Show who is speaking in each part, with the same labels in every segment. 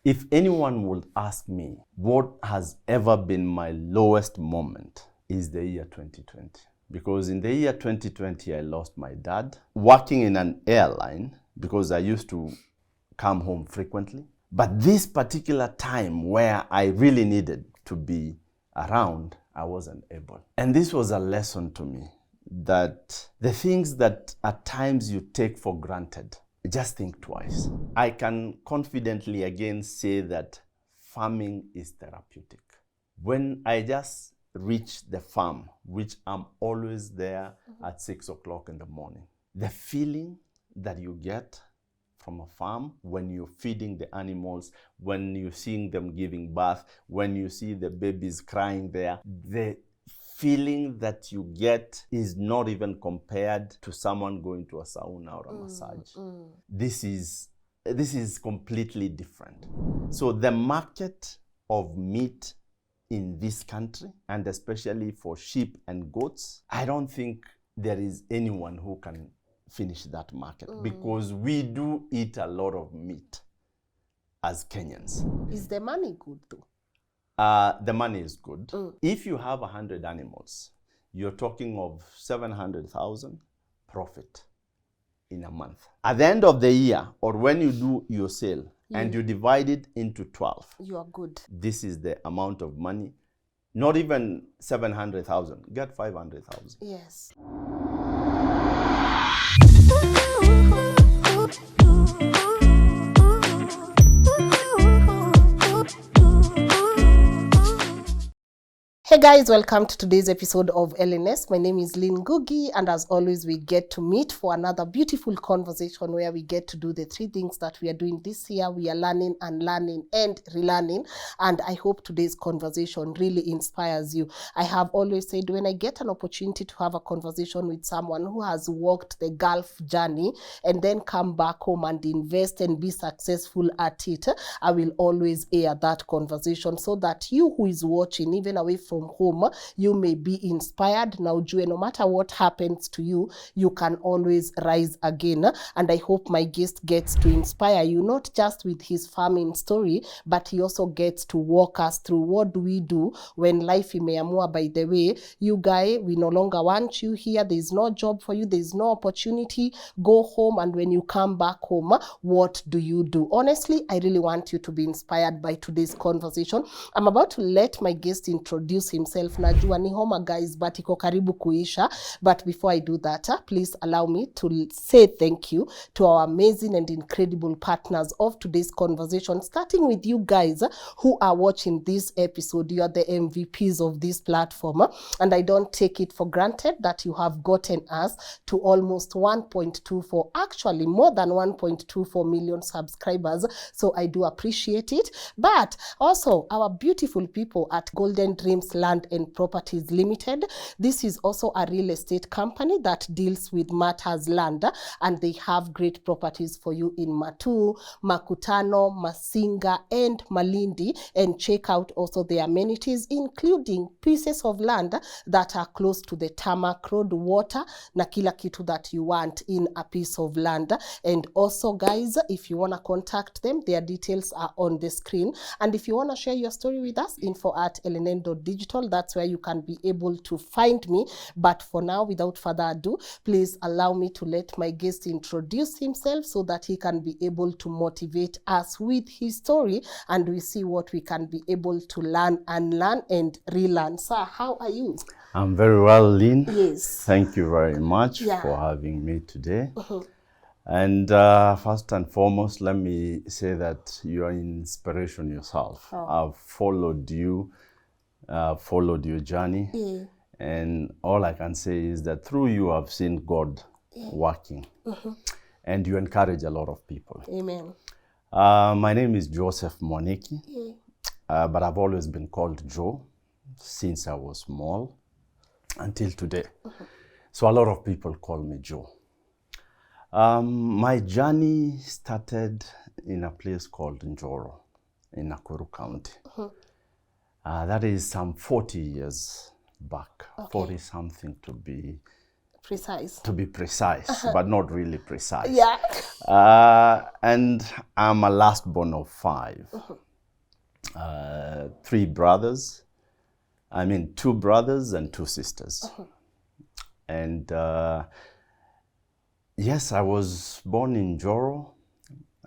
Speaker 1: If anyone would ask me what has ever been my lowest moment, is the year 2020. Because in the year 2020, I lost my dad working in an airline because I used to come home frequently. But this particular time where I really needed to be around, I wasn't able. And this was a lesson to me that the things that at times you take for granted, just think twice. I can confidently again say that farming is therapeutic. When I just reach the farm, which I'm always there at 6 o'clock in the morning, the feeling that you get from a farm when you're feeding the animals, when you're seeing them giving birth, when you see the babies crying there, the feeling that you get is not even compared to someone going to a sauna or a massage. This is completely different. So the market of meat in this country, and especially for sheep and goats, I don't think there is anyone who can finish that market because we do eat a lot of meat as Kenyans.
Speaker 2: Is the money good though?
Speaker 1: The money is good. If you have 100 animals, you're talking of 700,000 profit in a month. At the end of the year, or when you do your sale and you divide it into 12,
Speaker 2: you are good.
Speaker 1: This is the amount of money. Not even 700,000. Get 500,000.
Speaker 2: Yes. Hey guys, welcome to today's episode of LNS. My name is Lynn Ngugi, and as always, we get to meet for another beautiful conversation where we get to do the three things that we are doing this year. We are learning, unlearning, and relearning. And I hope today's conversation really inspires you. I have always said when I get an opportunity to have a conversation with someone who has walked the Gulf journey and then come back home and invest and be successful at it, I will always air that conversation so that you who is watching, even away from home, you may be inspired. Now, no matter what happens to you, you can always rise again. And I hope my guest gets to inspire you, not just with his farming story, but he also gets to walk us through what do we do when life imeamua, by the way, you guy, we no longer want you here. There's no job for you. There's no opportunity. Go home. And when you come back home, what do you do? Honestly, I really want you to be inspired by today's conversation. I'm about to let my guest introduce himself. Najua ni homa guys, but iko karibu kuisha. But before I do that, please allow me to say thank you to our amazing and incredible partners of today's conversation, starting with you guys who are watching this episode. You are the MVPs of this platform, and I don't take it for granted that you have gotten us to almost 1.24, actually more than 1.24 million subscribers. So I do appreciate it. But also our beautiful people at Golden Dreams Land and Properties Limited. This is also a real estate company that deals with matters land, and they have great properties for you in Matu, Makutano, Masinga, and Malindi. And check out also the amenities, including pieces of land that are close to the tarmac road, water, na kila kitu that you want in a piece of land. And also guys, if you want to contact them, their details are on the screen. And if you want to share your story with us, info@lnn.digital. That's where you can be able to find me. But for now, without further ado, please allow me to let my guest introduce himself so that he can be able to motivate us with his story, and we see what we can be able to learn, unlearn, and relearn. Sir, how are you?
Speaker 1: I'm very well, Lynn.
Speaker 2: Yes.
Speaker 1: Thank you very much for having me today. And first and foremost, let me say that you are an inspiration yourself. I've followed you, followed your journey. And all I can say is that through you, I've seen God working. And you encourage a lot of people.
Speaker 2: Amen.
Speaker 1: My name is Joseph Moneki, but I've always been called Joe since I was small until today. So a lot of people call me Joe. My journey started in a place called Njoro in Nakuru County. That is some 40 years back, 40 something to be
Speaker 2: Precise.
Speaker 1: to be precise, but not really precise.
Speaker 2: Yeah.
Speaker 1: And I'm a last born of 5. 3 brothers. I mean, 2 brothers and 2 sisters. And yes, I was born in Joro.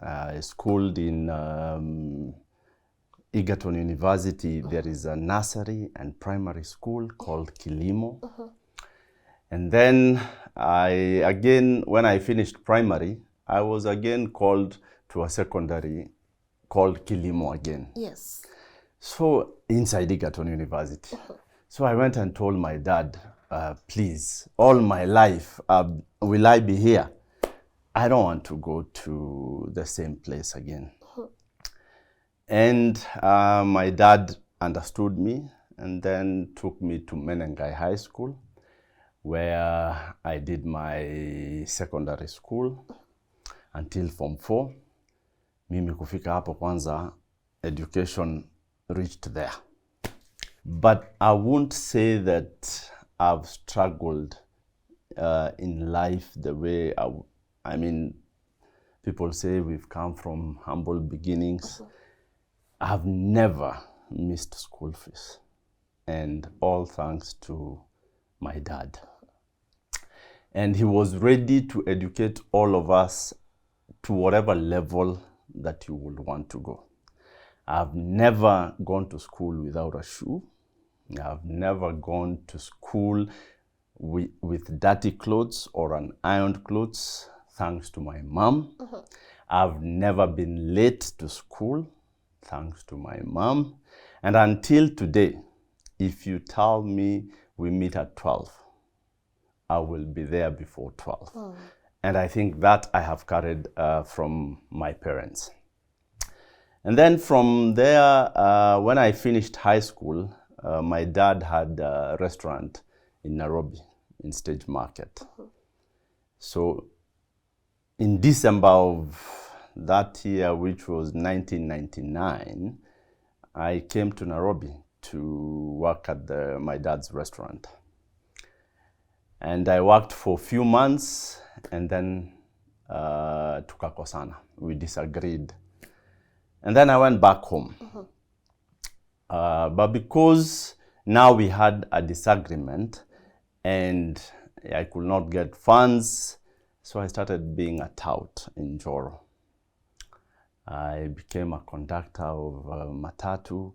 Speaker 1: I schooled in Egerton University. There is a nursery and primary school called Kilimo. And then when I finished primary, I was again called to a secondary called Kilimo again.
Speaker 2: Yes.
Speaker 1: So inside Egerton University. So I went and told my dad, please, all my life, will I be here? I don't want to go to the same place again. And my dad understood me and then took me to Menengai High School, where I did my secondary school until Form 4. Mimi kufika hapo kwanza, education reached there. But I won't say that I've struggled in life the way I mean, people say we've come from humble beginnings. I've never missed school fees, and all thanks to my dad. And he was ready to educate all of us to whatever level that you would want to go. I've never gone to school without a shoe. I've never gone to school with dirty clothes or unironed clothes, thanks to my mom. I've never been late to school, thanks to my mom. And until today, if you tell me we meet at 12, I will be there before 12. And I think that I have carried from my parents. And then from there, when I finished high school, my dad had a restaurant in Nairobi, in Stage Market. So in December of that year, which was 1999, I came to Nairobi to work at my dad's restaurant. And I worked for a few months, and then tukakosana. We disagreed. And then I went back home. But because now we had a disagreement and I could not get funds, so I started being a tout in Joro. I became a conductor of Matatu,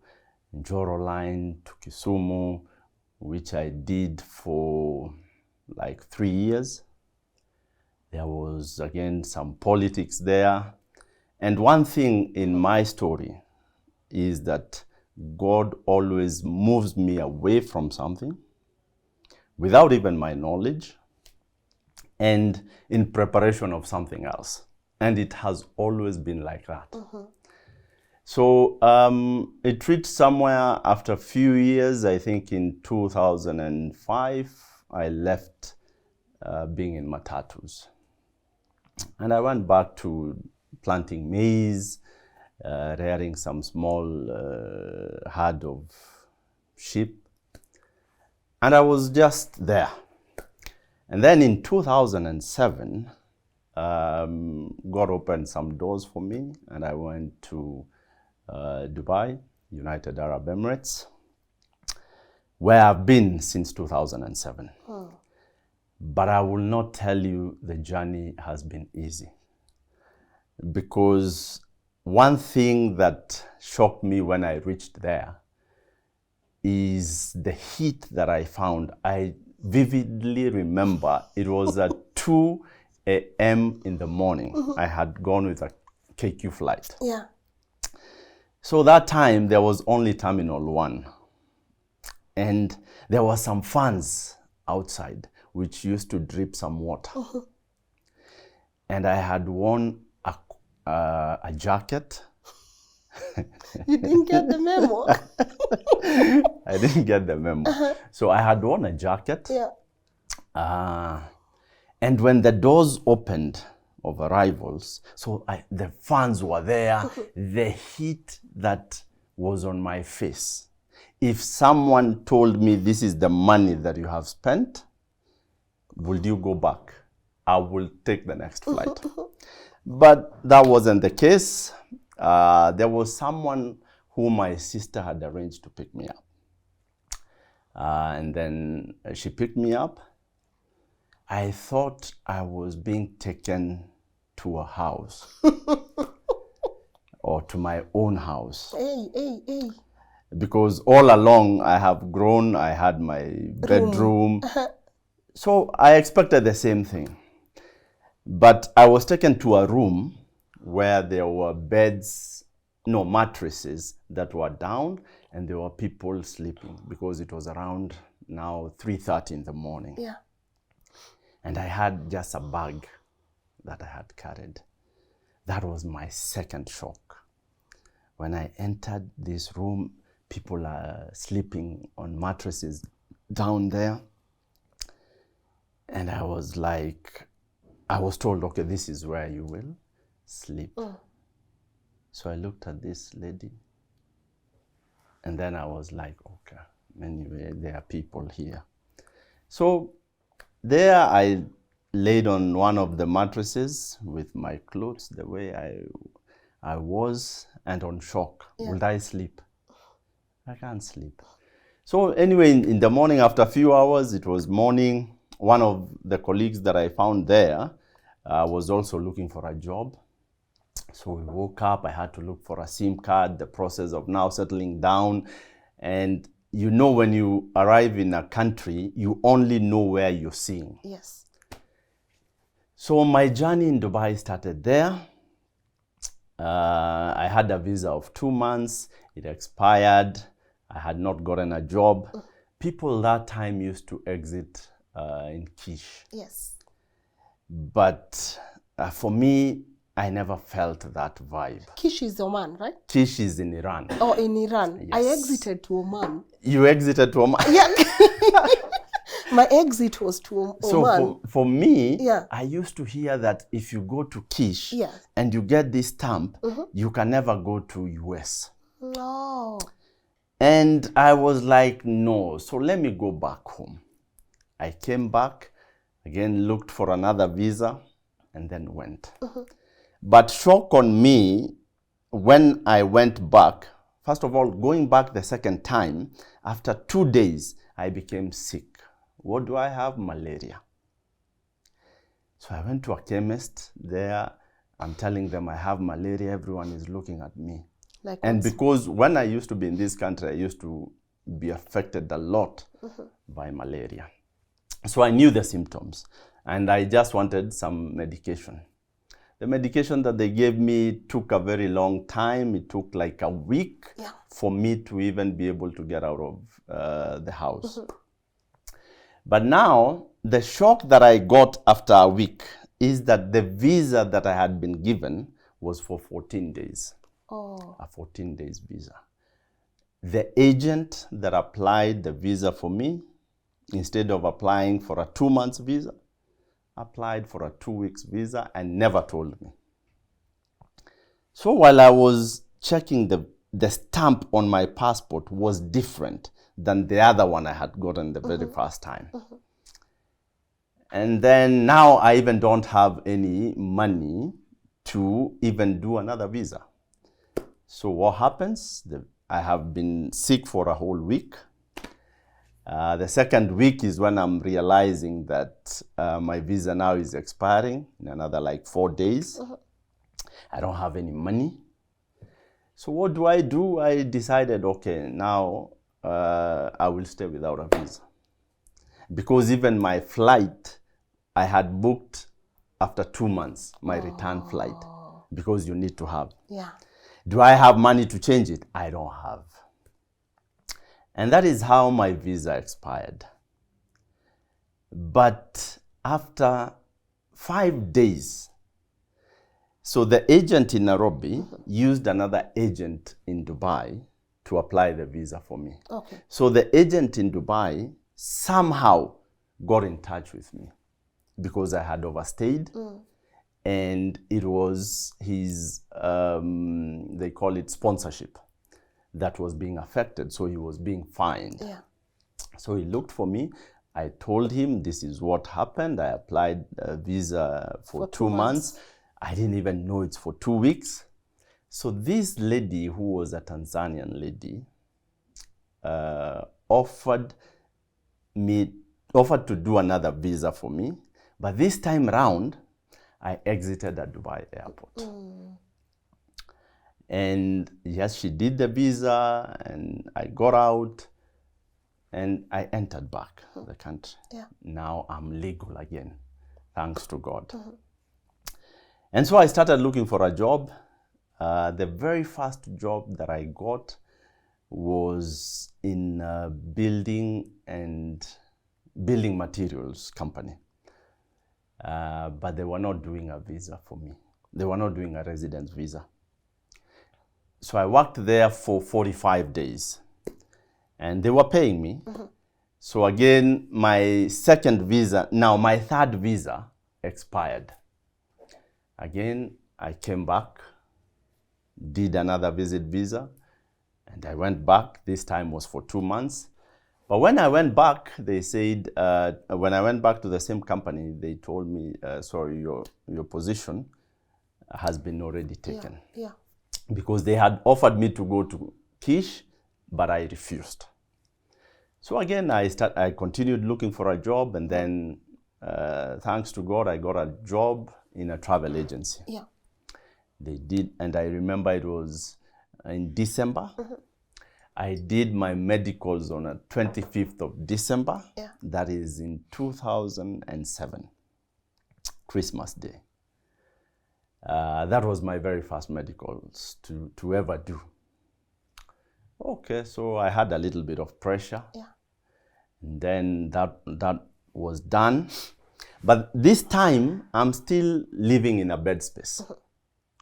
Speaker 1: Joro line to Kisumu, which I did for like 3 years. There was again some politics there. And one thing in my story is that God always moves me away from something without even my knowledge and in preparation of something else. And it has always been like that. So it reached somewhere after a few years, I think in 2005, I left being in Matatus. And I went back to planting maize, rearing some small herd of sheep. And I was just there. And then in 2007, God opened some doors for me, and I went to Dubai, United Arab Emirates, where I've been since 2007. But I will not tell you the journey has been easy. Because one thing that shocked me when I reached there is the heat that I found. I vividly remember it was at 2 a.m. in the morning. I had gone with a KQ flight.
Speaker 2: Yeah.
Speaker 1: So that time there was only Terminal 1. And there were some fans outside which used to drip some water. And I had worn a jacket.
Speaker 2: You didn't get the memo?
Speaker 1: I didn't get the memo. So I had worn a jacket.
Speaker 2: Yeah.
Speaker 1: And when the doors opened of arrivals, so the fans were there, the heat that was on my face. If someone told me this is the money that you have spent, Will you go back? I will take the next flight. But that wasn't the case. There was someone who my sister had arranged to pick me up. And then she picked me up. I thought I was being taken to a house or to my own house.
Speaker 2: Hey.
Speaker 1: Because all along I have grown, I had my bedroom. So I expected the same thing. But I was taken to a room where there were mattresses that were down, and there were people sleeping because it was around now 3:30 in the morning.
Speaker 2: Yeah.
Speaker 1: And I had just a bag that I had carried. That was my second shock. When I entered this room, people are sleeping on mattresses down there. And I was told, okay, this is where you will sleep. So I looked at this lady. And then I was like, okay, anyway, there are people here. So there I laid on one of the mattresses with my clothes the way I was, and on shock.
Speaker 2: Yeah.
Speaker 1: Would I sleep? I can't sleep. So anyway, in the morning, after a few hours, it was morning. One of the colleagues that I found there was also looking for a job. So we woke up, I had to look for a SIM card, the process of now settling down. And you know, when you arrive in a country, you only know where you're seeing.
Speaker 2: Yes.
Speaker 1: So my journey in Dubai started there. I had a visa of 2 months. It expired. I had not gotten a job. People that time used to exit in Ksh.
Speaker 2: Yes.
Speaker 1: But for me, I never felt that vibe.
Speaker 2: Ksh is Oman, right?
Speaker 1: Ksh is in Iran.
Speaker 2: Oh, in Iran.
Speaker 1: Yes.
Speaker 2: I exited to Oman.
Speaker 1: You exited to Oman?
Speaker 2: Yeah. My exit was to Oman.
Speaker 1: So for me,
Speaker 2: yeah.
Speaker 1: I used to hear that if you go to Ksh
Speaker 2: yeah.
Speaker 1: and you get this stamp, you can never go to US.
Speaker 2: No.
Speaker 1: And I was like, no, so let me go back home. I came back, again looked for another visa, and then went. But shock on me when I went back. First of all, going back the second time, after 2 days, I became sick. What do I have? Malaria. So I went to a chemist there. I'm telling them I have malaria. Everyone is looking at me.
Speaker 2: Like
Speaker 1: and
Speaker 2: what?
Speaker 1: Because when I used to be in this country, I used to be affected a lot by malaria. So I knew the symptoms, and I just wanted some medication. The medication that they gave me took a very long time. It took like a week for me to even be able to get out of the house. But now, the shock that I got after a week is that the visa that I had been given was for 14 days.
Speaker 2: Oh.
Speaker 1: A 14 days visa. The agent that applied the visa for me, instead of applying for a 2 months visa, applied for a 2 weeks visa and never told me. So while I was checking, the stamp on my passport was different than the other one I had gotten the very first time. And then now I even don't have any money to even do another visa. So what happens? I have been sick for a whole week. The second week is when I'm realizing that my visa now is expiring in another like 4 days. I don't have any money. So what do? I decided, okay, now I will stay without a visa. Because even my flight, I had booked after 2 months, my return flight, because you need to have.
Speaker 2: Yeah.
Speaker 1: Do I have money to change it? I don't have. And that is how my visa expired. But after 5 days, so the agent in Nairobi used another agent in Dubai to apply the visa for me.
Speaker 2: Okay.
Speaker 1: So the agent in Dubai somehow got in touch with me because I had overstayed. And it was his, they call it sponsorship, that was being affected. So he was being fined.
Speaker 2: Yeah.
Speaker 1: So he looked for me. I told him this is what happened. I applied a visa for 2 months. I didn't even know it's for 2 weeks. So this lady, who was a Tanzanian lady, offered to do another visa for me. But this time round, I exited at Dubai airport. And yes, she did the visa, and I got out, and I entered back the country.
Speaker 2: Yeah.
Speaker 1: Now I'm legal again, thanks to God. And so I started looking for a job. The very first job that I got was in a building materials company. But they were not doing a visa for me. They were not doing a residence visa. So I worked there for 45 days, and they were paying me. So again, my third visa expired. Again, I came back, did another visit visa, and I went back. This time was for 2 months. But when I went back, they said, when I went back to the same company, they told me, sorry, your position has been already taken.
Speaker 2: Yeah.
Speaker 1: Because they had offered me to go to Ksh, but I refused. So again, I continued looking for a job, and then thanks to God, I got a job in a travel agency.
Speaker 2: Yeah.
Speaker 1: They did, and I remember it was in December. I did my medicals on the 25th of December.
Speaker 2: Yeah.
Speaker 1: That is in 2007, Christmas Day. That was my very first medicals to ever do. Okay, so I had a little bit of pressure.
Speaker 2: Yeah.
Speaker 1: And then that was done. But this time, I'm still living in a bed space.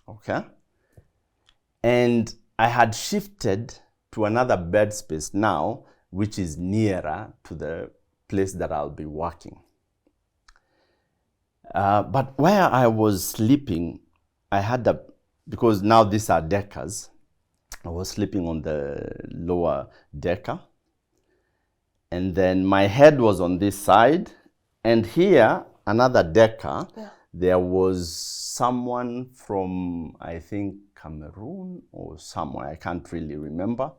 Speaker 1: Okay? And I had shifted to another bed space now, which is nearer to the place that I'll be working. But where I was sleeping, because now these are deckers, I was sleeping on the lower decker. And then my head was on this side, and here, another decker, there was someone from, I think, Cameroon or somewhere, I can't really remember,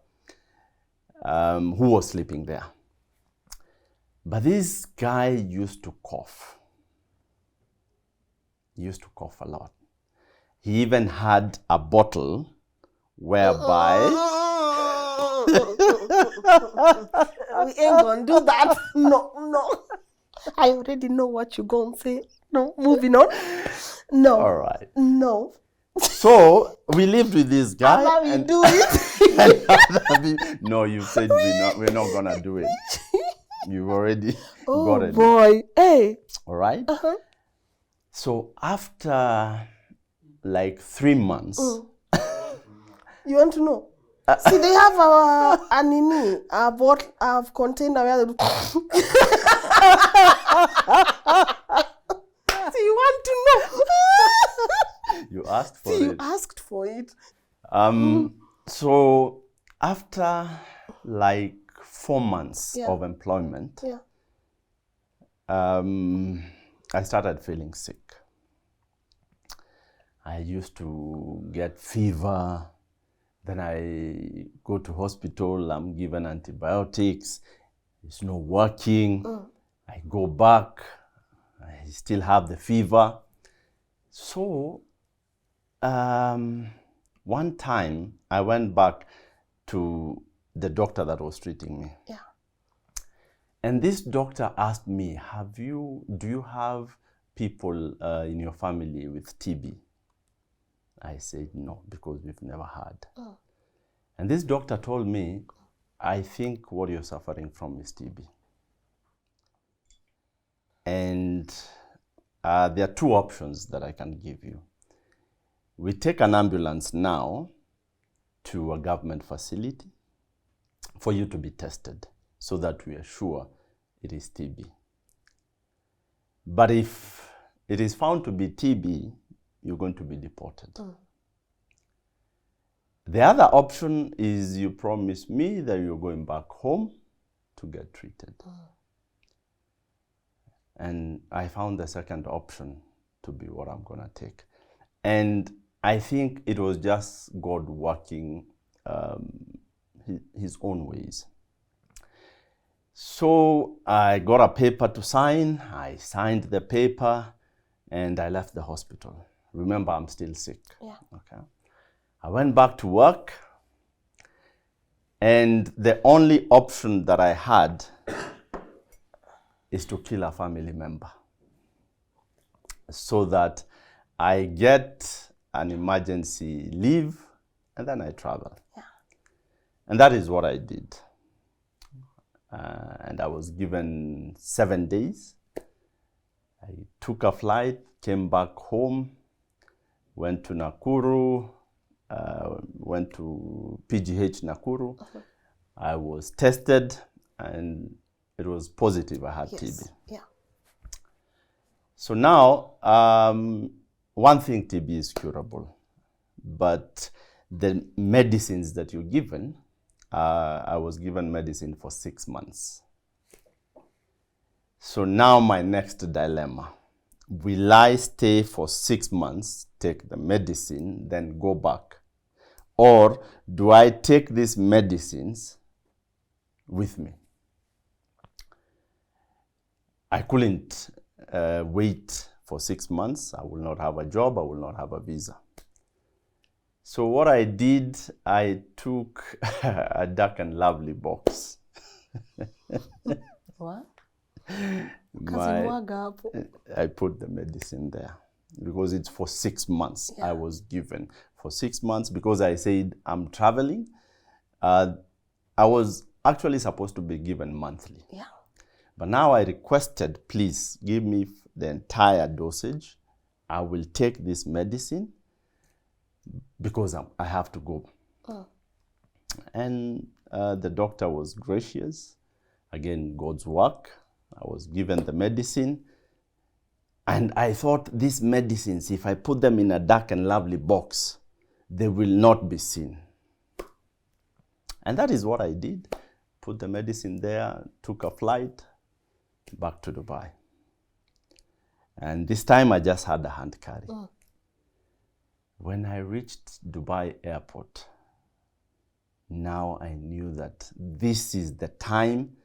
Speaker 1: who was sleeping there. But this guy used to cough. He used to cough a lot. He even had a bottle whereby...
Speaker 2: We ain't gonna do that. No. I already know what you're gonna say. No, moving on. No.
Speaker 1: All right.
Speaker 2: No.
Speaker 1: So we lived with this guy.
Speaker 2: How we do it?
Speaker 1: No, you said we're not gonna do it. You've already got it.
Speaker 2: Oh boy. Hey.
Speaker 1: All right. So after like 3 months.
Speaker 2: You want to know? See, they have a bottle, a container where they do. See, you want to know?
Speaker 1: You asked for it.
Speaker 2: You asked for it.
Speaker 1: So after like 4 months of employment, I started feeling sick. I used to get fever. Then I go to hospital, I'm given antibiotics. It's not working. I go back, I still have the fever. So one time I went back to the doctor that was treating me.
Speaker 2: Yeah.
Speaker 1: And this doctor asked me, do you have people in your family with TB? I said no, because we've never had. And this doctor told me, I think what you're suffering from is TB. And there are 2 options that I can give you. We take an ambulance now to a government facility for you to be tested so that we are sure it is TB. But if it is found to be TB, you're going to be deported. The other option is you promise me that you're going back home to get treated. And I found the second option to be what I'm gonna take. And I think it was just God working his own ways. So I got a paper to sign. I signed the paper and I left the hospital. Remember, I'm still sick.
Speaker 2: Yeah.
Speaker 1: Okay. I went back to work, and the only option that I had is to kill a family member so that I get an emergency leave and then I travel.
Speaker 2: Yeah.
Speaker 1: And that is what I did. And I was given 7 days. I took a flight, came back home, went to Nakuru, went to PGH Nakuru. I was tested and it was positive I had TB.
Speaker 2: Yeah.
Speaker 1: So now, one thing, TB is curable, but the medicines that you're given, I was given medicine for 6 months. So now my next dilemma, will I stay for 6 months, take the medicine, then go back? Or do I take these medicines with me? I couldn't wait for 6 months. I will not have a job. I will not have a visa. So what I did, I took a dark and lovely box.
Speaker 2: What?
Speaker 1: I put the medicine there because it's for 6 months.
Speaker 2: Yeah.
Speaker 1: I was given for 6 months because I said I'm traveling. I was actually supposed to be given monthly.
Speaker 2: Yeah.
Speaker 1: But now I requested, please give me the entire dosage. I will take this medicine because I have to go. And the doctor was gracious. Again, God's work. I was given the medicine. And I thought these medicines, if I put them in a dark and lovely box, they will not be seen. And that is what I did. Put the medicine there, took a flight back to Dubai. And this time I just had a hand carry. When I reached Dubai airport, now I knew that this is the time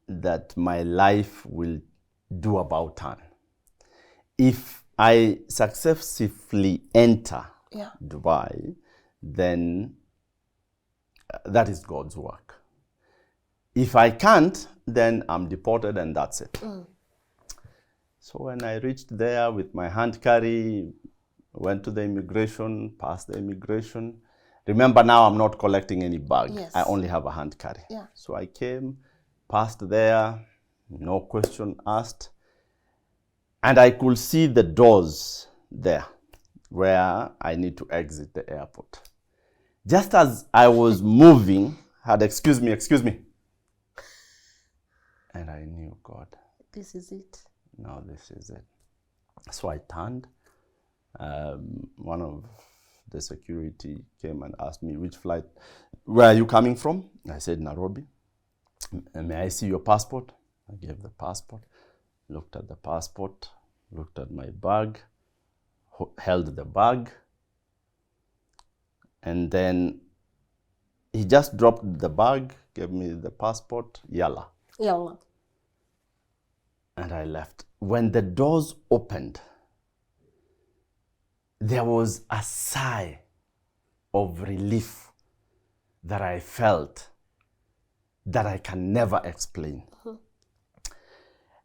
Speaker 1: that my life will do about turn. If I successfully enter Dubai, then that is God's work. If I can't, then I'm deported and that's it. So when I reached there with my hand carry, went to the immigration, passed the immigration. Remember, now I'm not collecting any bag.
Speaker 2: Yes.
Speaker 1: I only have a hand carry.
Speaker 2: Yeah.
Speaker 1: So I came, passed there, no question asked. And I could see the doors there where I need to exit the airport. Just as I was moving, had excuse me. And I knew, God,
Speaker 2: this is it.
Speaker 1: No, this is it. So I turned. One of the security came and asked me, which flight, where are you coming from? I said, Nairobi. May I see your passport? I gave the passport, looked at the passport, looked at my bag, held the bag, and then he just dropped the bag, gave me the passport, yalla.
Speaker 2: Yalla.
Speaker 1: And I left. When the doors opened, there was a sigh of relief that I felt that I can never explain.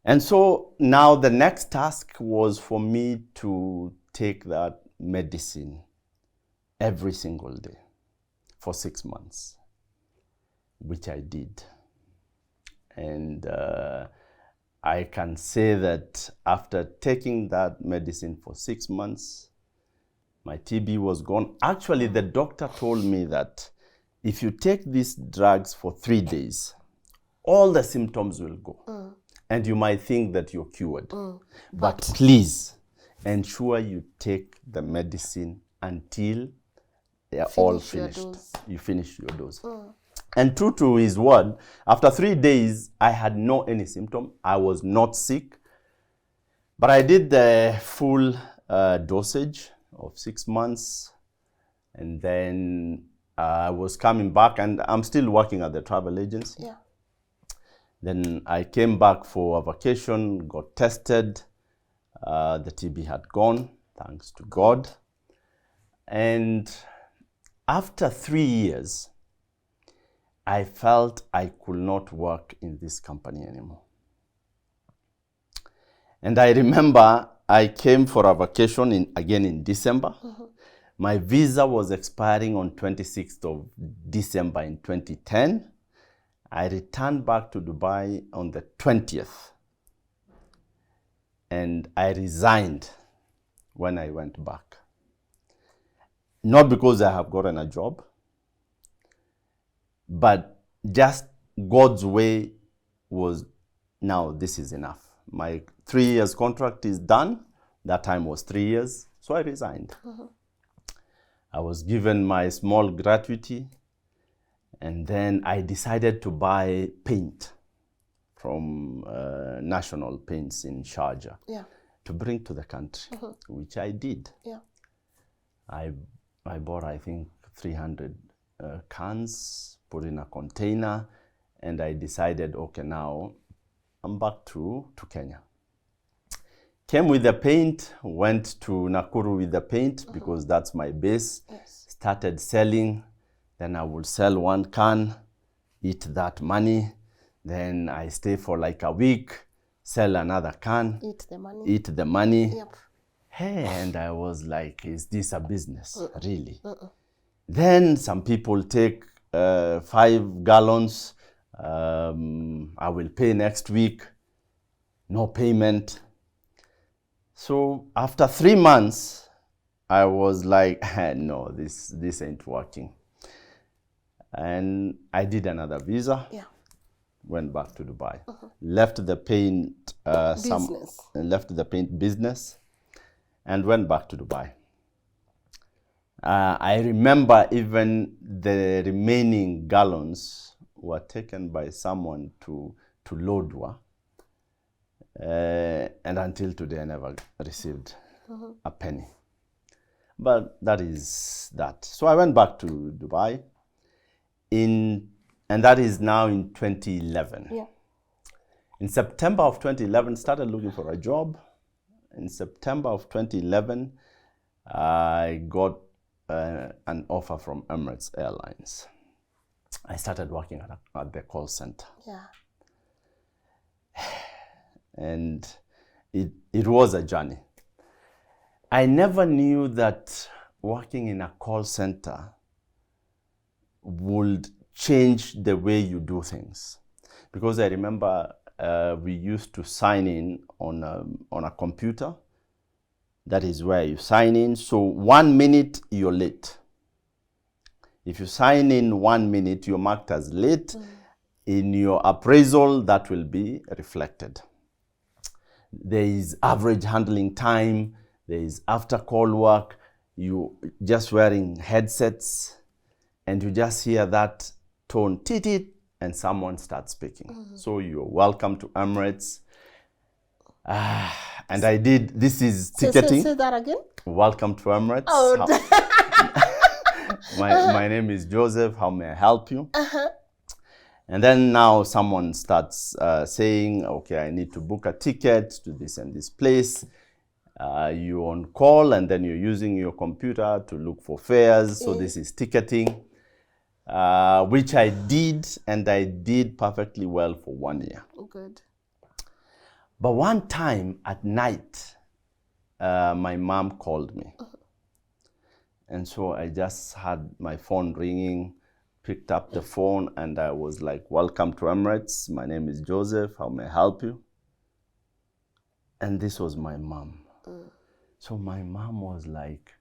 Speaker 1: And so now the next task was for me to take that medicine every single day for 6 months, which I did. And I can say that after taking that medicine for 6 months, my TB was gone. Actually, the doctor told me that if you take these drugs for 3 days, all the symptoms will go. And you might think that you're cured. But please ensure you take the medicine until they're all finished. You finish your dose. And true to his word, after 3 days, I had no any symptom. I was not sick. But I did the full dosage of 6 months. And then I was coming back, and I'm still working at the travel agency.
Speaker 2: Yeah.
Speaker 1: Then I came back for a vacation, got tested. The TB had gone, thanks to God. And after 3 years, I felt I could not work in this company anymore. And I remember I came for a vacation again in December. My visa was expiring on 26th of December in 2010. I returned back to Dubai on the 20th. And I resigned when I went back. Not because I have gotten a job, but just God's way was, now this is enough. My 3 years contract is done. That time was 3 years, so I resigned. I was given my small gratuity, and then I decided to buy paint from National Paints in Sharjah to bring to the country, which I did.
Speaker 2: Yeah.
Speaker 1: I bought, I think, 300 cans, put in a container, and I decided, okay, now I'm back to Kenya. Came with the paint, went to Nakuru with the paint because that's my base.
Speaker 2: Yes.
Speaker 1: Started selling. Then I would sell 1 can, eat that money. Then I stay for like a week, sell another can,
Speaker 2: Eat the money.
Speaker 1: eat the money.
Speaker 2: Yep.
Speaker 1: Hey, and I was like, is this a business, really? Then some people take 5 gallons. I will pay next week. No payment. So after 3 months, I was like, no, this ain't working. And I did another visa.
Speaker 2: Yeah.
Speaker 1: Went back to Dubai. Left the paint
Speaker 2: Business.
Speaker 1: left the paint business and went back to Dubai. I remember even the remaining gallons were taken by someone to Lodwar. And until today, I never received a penny. But that is that. So I went back to Dubai, and that is now in 2011.
Speaker 2: Yeah.
Speaker 1: In September of 2011, started looking for a job. In September of 2011, I got an offer from Emirates Airlines. I started working at the call center.
Speaker 2: Yeah.
Speaker 1: And it was a journey. I never knew that working in a call center would change the way you do things. Because I remember we used to sign in on a computer. That is where you sign in. So 1 minute, you're late. If you sign in 1 minute, you're marked as late. In your appraisal, that will be reflected. There is average handling time. There is after call work. You just wearing headsets, and you just hear that tone, tit, and someone starts speaking. So you're welcome to Emirates. And I did, this is ticketing.
Speaker 2: Say that again.
Speaker 1: Welcome to Emirates.
Speaker 2: Oh.
Speaker 1: My name is Joseph. How may I help you? And then now someone starts saying, okay, I need to book a ticket to this and this place. You're on call, and then you're using your computer to look for fares. So this is ticketing, which I did, and I did perfectly well for 1 year.
Speaker 2: Good.
Speaker 1: But one time at night, my mom called me. And so I just had my phone ringing, picked up the phone, and I was like, welcome to Emirates. My name is Joseph. How may I help you? And this was my mom. So my mom was like,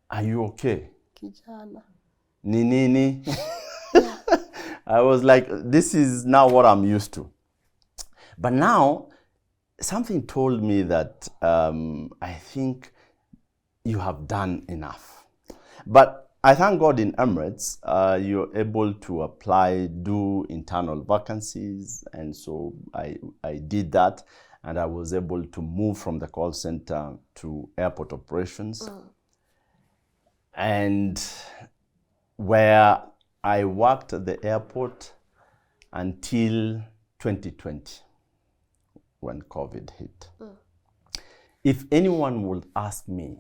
Speaker 1: are you okay?
Speaker 2: Kijana.
Speaker 1: Ni. I was like, this is now what I'm used to. But now, something told me that I think you have done enough. But I thank God in Emirates, you're able to apply, do internal vacancies. And so I did that. And I was able to move from the call center to airport operations. And where I worked at the airport until 2020, when COVID hit. If anyone would ask me,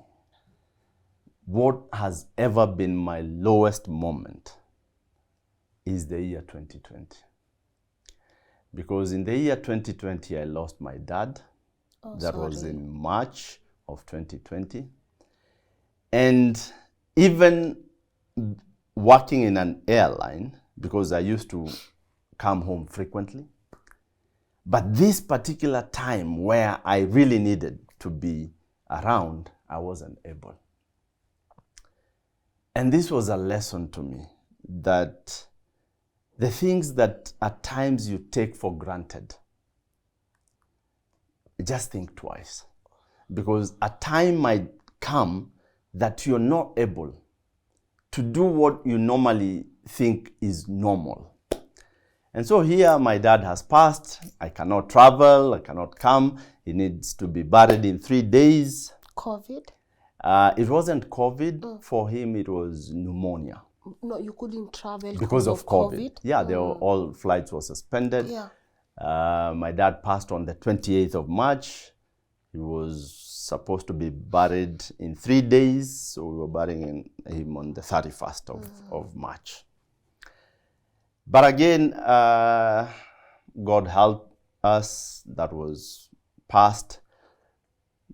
Speaker 1: what has ever been my lowest moment is the year 2020. Because in the year 2020, I lost my dad. That was in March of 2020. And even working in an airline, because I used to come home frequently, but this particular time where I really needed to be around, I wasn't able. And this was a lesson to me that the things that at times you take for granted, just think twice. Because a time might come that you're not able to do what you normally think is normal. And so here my dad has passed. I cannot travel, I cannot come. He needs to be buried in 3 days.
Speaker 2: COVID?
Speaker 1: It wasn't COVID. For him, it was pneumonia.
Speaker 2: No, you couldn't travel
Speaker 1: Because of COVID. Yeah, all flights were suspended.
Speaker 2: Yeah.
Speaker 1: My dad passed on the 28th of March. He was supposed to be buried in 3 days. So we were burying him on the 31st of March. But again, God helped us. That was past,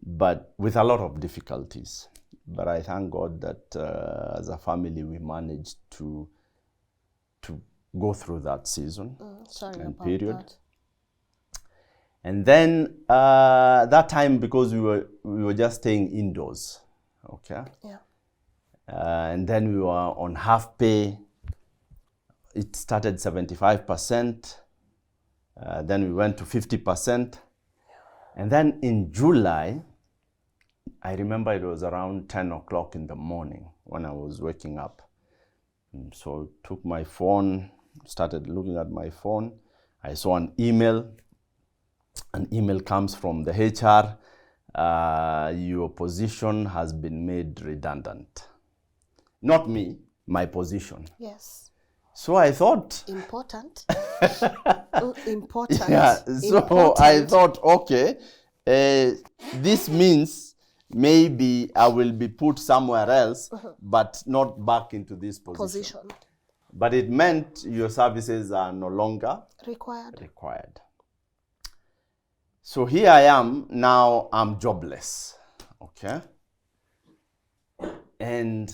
Speaker 1: but with a lot of difficulties. But I thank God that as a family, we managed to go through that season and period.
Speaker 2: That.
Speaker 1: And then that time, because we were just staying indoors, okay?
Speaker 2: Yeah.
Speaker 1: And then we were on half pay. It started 75%. Then we went to 50%. And then in July, I remember it was around 10 o'clock in the morning when I was waking up. And so I took my phone, started looking at my phone. I saw an email. An email comes from the HR. Your position has been made redundant. Not me, my position.
Speaker 2: Yes.
Speaker 1: So I thought...
Speaker 2: Important. Important.
Speaker 1: Yeah, so
Speaker 2: important.
Speaker 1: I thought, okay, this means maybe I will be put somewhere else, but not back into this position. But it meant your services are no longer required. So here I am, now I'm jobless, okay? And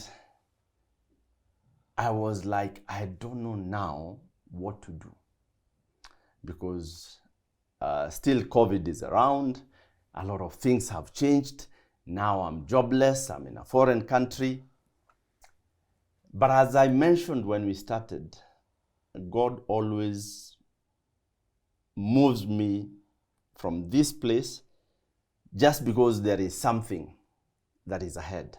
Speaker 1: I was like, I don't know now what to do. Because still COVID is around, a lot of things have changed. Now I'm jobless, I'm in a foreign country. But as I mentioned when we started, God always moves me from this place just because there is something that is ahead.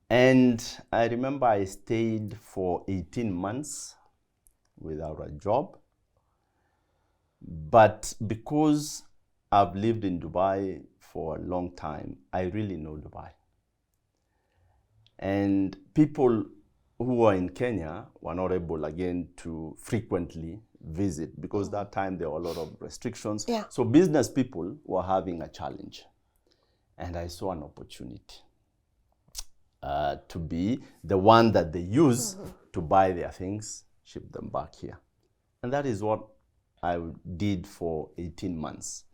Speaker 1: And I remember I stayed for 18 months without a job. But because I've lived in Dubai for a long time, I really know Dubai. And people who were in Kenya were not able again to frequently visit because that time there were a lot of restrictions.
Speaker 2: Yeah.
Speaker 1: So business people were having a challenge. And I saw an opportunity to be the one that they use to buy their things, ship them back here. And that is what I did for 18 months,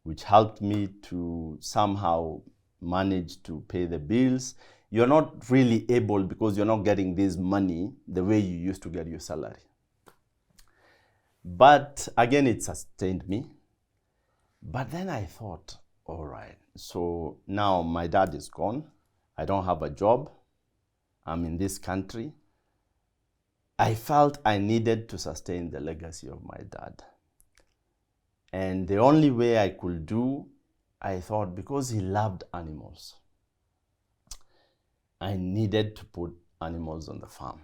Speaker 1: which helped me to somehow manage to pay the bills. You're not really able because you're not getting this money the way you used to get your salary. But again, it sustained me. But then I thought, all right, so now my dad is gone. I don't have a job. I'm in this country. I felt I needed to sustain the legacy of my dad. And the only way I could do, I thought, because he loved animals. I needed to put animals on the farm.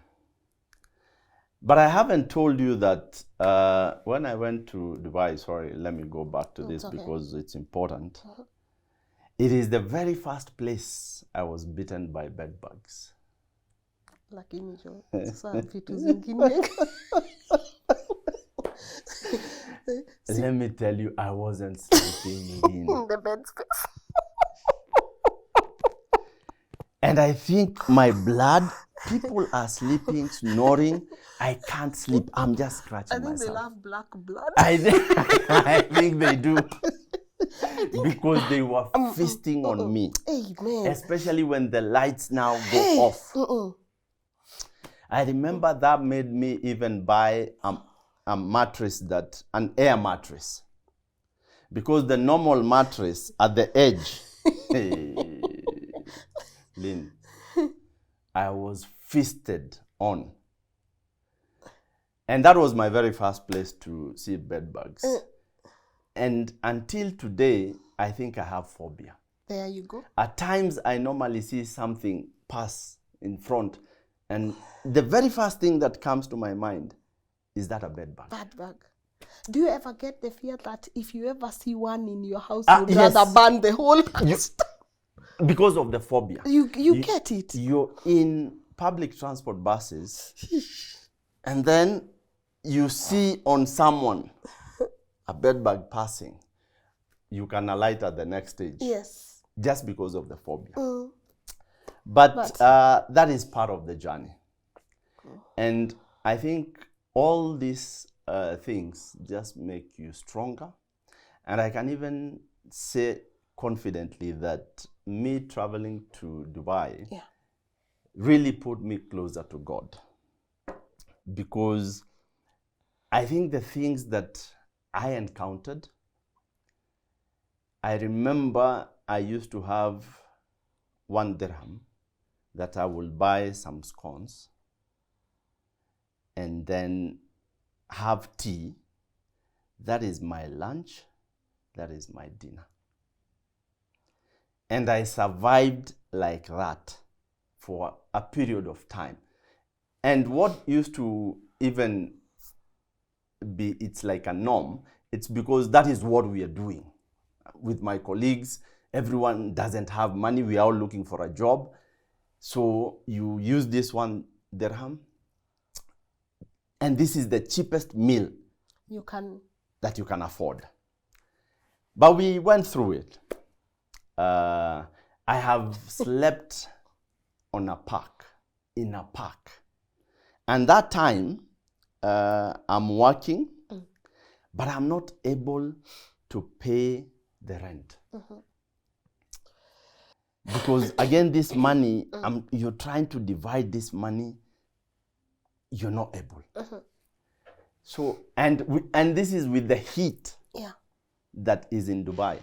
Speaker 1: But I haven't told you that when I went to Dubai, sorry, let me go back to this because it's important. It is the very first place I was bitten by bed bugs.
Speaker 2: Lakini jo, sasa vitu zingine.
Speaker 1: Let me tell you, I wasn't sleeping in
Speaker 2: the bed space.
Speaker 1: And I think my blood, people are sleeping, snoring. I can't sleep. I'm just scratching myself.
Speaker 2: I think they love black blood.
Speaker 1: I think they do. Because they were feasting on me.
Speaker 2: Amen.
Speaker 1: Especially when the lights now go off. I remember that made me even buy a mattress, an air mattress. Because the normal mattress at the edge, Lynn, I was feasted on. And that was my very first place to see bed bugs. And until today, I think I have phobia.
Speaker 2: There you go.
Speaker 1: At times, I normally see something pass in front. And the very first thing that comes to my mind is that a bed bug.
Speaker 2: Bed bug. Do you ever get the fear that if you ever see one in your house, you'd
Speaker 1: yes.
Speaker 2: rather burn the whole house?
Speaker 1: Because of the phobia.
Speaker 2: You get it.
Speaker 1: You're in public transport buses, and then you see on someone a bed bug passing. You can alight at the next stage.
Speaker 2: Yes.
Speaker 1: Just because of the phobia. But that is part of the journey. And I think all these things just make you stronger. And I can even say confidently that me traveling to Dubai really put me closer to God. Because I think the things that I encountered, I remember I used to have 1 dirham that I will buy some scones and then have tea. That is my lunch. That is my dinner. And I survived like that for a period of time. And what used to even be, it's like a norm, it's because that is what we are doing. With my colleagues, everyone doesn't have money. We are all looking for a job. So you use this 1 dirham, and this is the cheapest meal that you can afford. But we went through it. I have slept in a park. And that time, I'm working, but I'm not able to pay the rent. Because again, this money, you're trying to divide this money, you're not able. So, and this is with the heat that is in Dubai.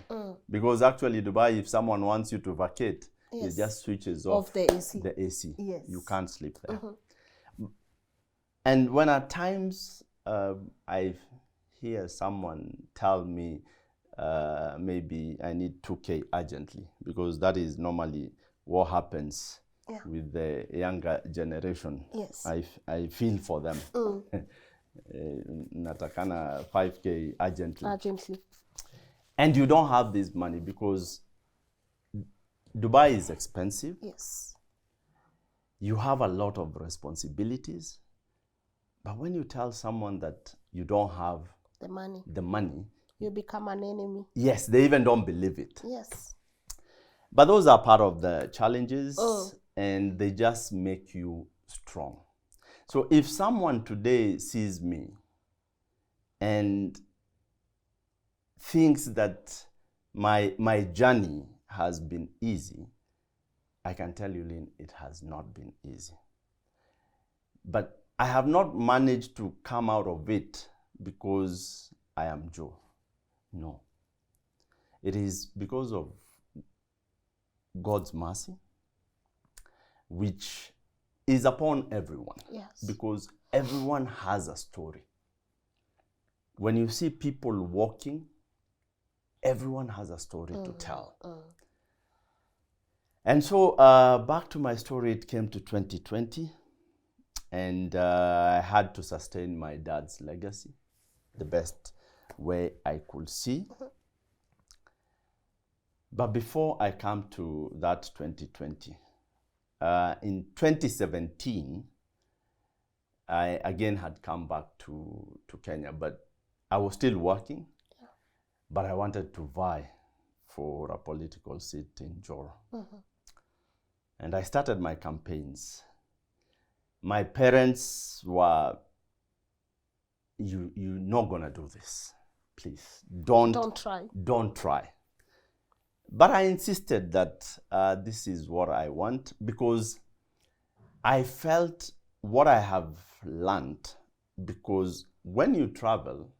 Speaker 1: Because actually Dubai, if someone wants you to vacate, it just switches off
Speaker 2: the AC.
Speaker 1: The AC.
Speaker 2: Yes.
Speaker 1: You can't sleep there. And when at times I hear someone tell me, maybe I need 2K urgently, because that is normally what happens with the younger generation.
Speaker 2: Yes.
Speaker 1: I feel for them. Natakana 5K urgently. And you don't have this money because Dubai is expensive.
Speaker 2: Yes.
Speaker 1: You have a lot of responsibilities. But when you tell someone that you don't have the money,
Speaker 2: you become an enemy.
Speaker 1: Yes, they even don't believe it.
Speaker 2: Yes.
Speaker 1: But those are part of the challenges, and they just make you strong. So if someone today sees me and thinks that my journey has been easy, I can tell you, Lynn, it has not been easy. But I have not managed to come out of it because I am Joe. No. It is because of God's mercy, which is upon everyone.
Speaker 2: Yes.
Speaker 1: Because everyone has a story. When you see people walking, everyone has a story to tell. And so back to my story, it came to 2020, and I had to sustain my dad's legacy the best way I could see. But before I come to that 2020, in 2017, I again had come back to Kenya, but I was still working, but I wanted to vie for a political seat in Joro. And I started my campaigns. My parents were, you're not gonna do this. Please, don't try. But I insisted that this is what I want, because I felt what I have learned, because when you travel,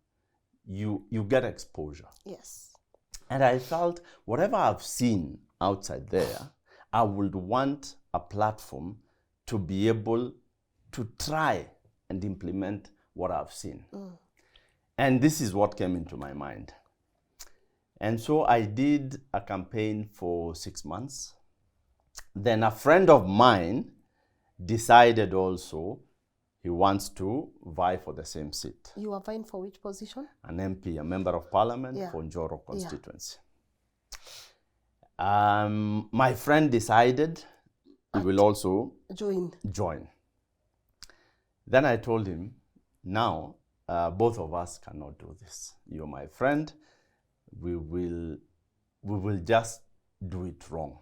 Speaker 1: you get exposure.
Speaker 2: Yes.
Speaker 1: And I felt whatever I've seen outside there, I would want a platform to be able to try and implement what I've seen. And this is what came into my mind. And so I did a campaign for 6 months. Then a friend of mine decided also he wants to vie for the same seat.
Speaker 2: You are vying for which position?
Speaker 1: An MP, a member of parliament for Njoro constituency. My friend decided he will also join. Then I told him, now both of us cannot do this. You're my friend. We will just do it wrong.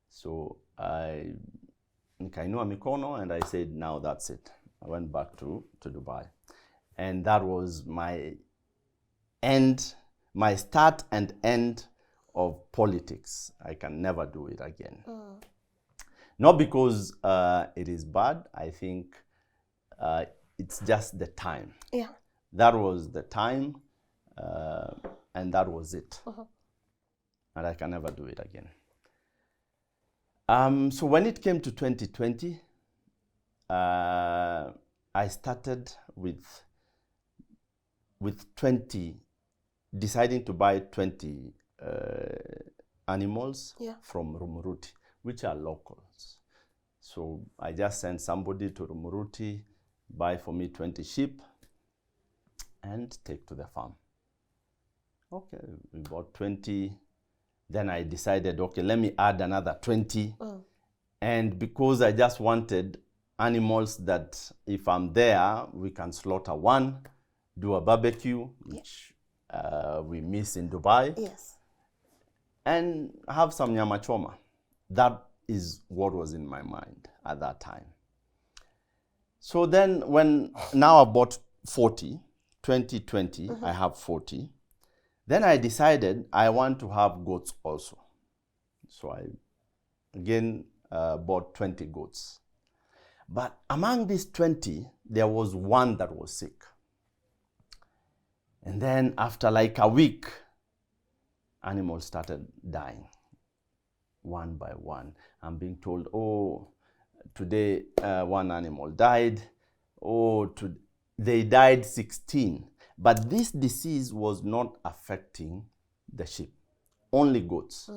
Speaker 1: So I nikainua mikono and I said, now that's it. I went back to Dubai. And that was my start and end of politics. I can never do it again. Not because it is bad. I think it's just the time.
Speaker 2: Yeah.
Speaker 1: That was the time, and that was it. And I can never do it again. So when it came to 2020, I started with 20, deciding to buy 20 animals from Rumuruti, which are locals. So I just sent somebody to Rumuruti, buy for me 20 sheep, and take to the farm. Okay, we bought 20. Then I decided, okay, let me add another 20. And because I just wanted animals that if I'm there, we can slaughter one, do a barbecue, which we miss in Dubai.
Speaker 2: Yes. And
Speaker 1: have some nyama choma. That is what was in my mind at that time. So then now I bought 40, 2020, I have 40. Then I decided I want to have goats also. So I again bought 20 goats. But among these 20, there was one that was sick. And then after like a week, animals started dying one by one. I'm being told, oh, today one animal died. Oh, they died 16. But this disease was not affecting the sheep, only goats.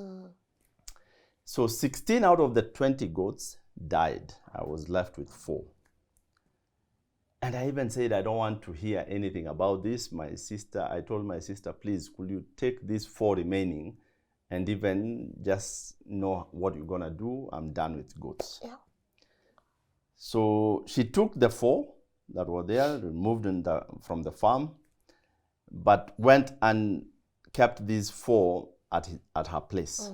Speaker 1: So 16 out of the 20 goats died. I was left with 4. And I even said, I don't want to hear anything about this. I told my sister, please, could you take these 4 remaining and even just know what you're gonna do? I'm done with goats. Yeah. So she took the 4 that were there, removed from the farm, but went and kept these 4 at her place.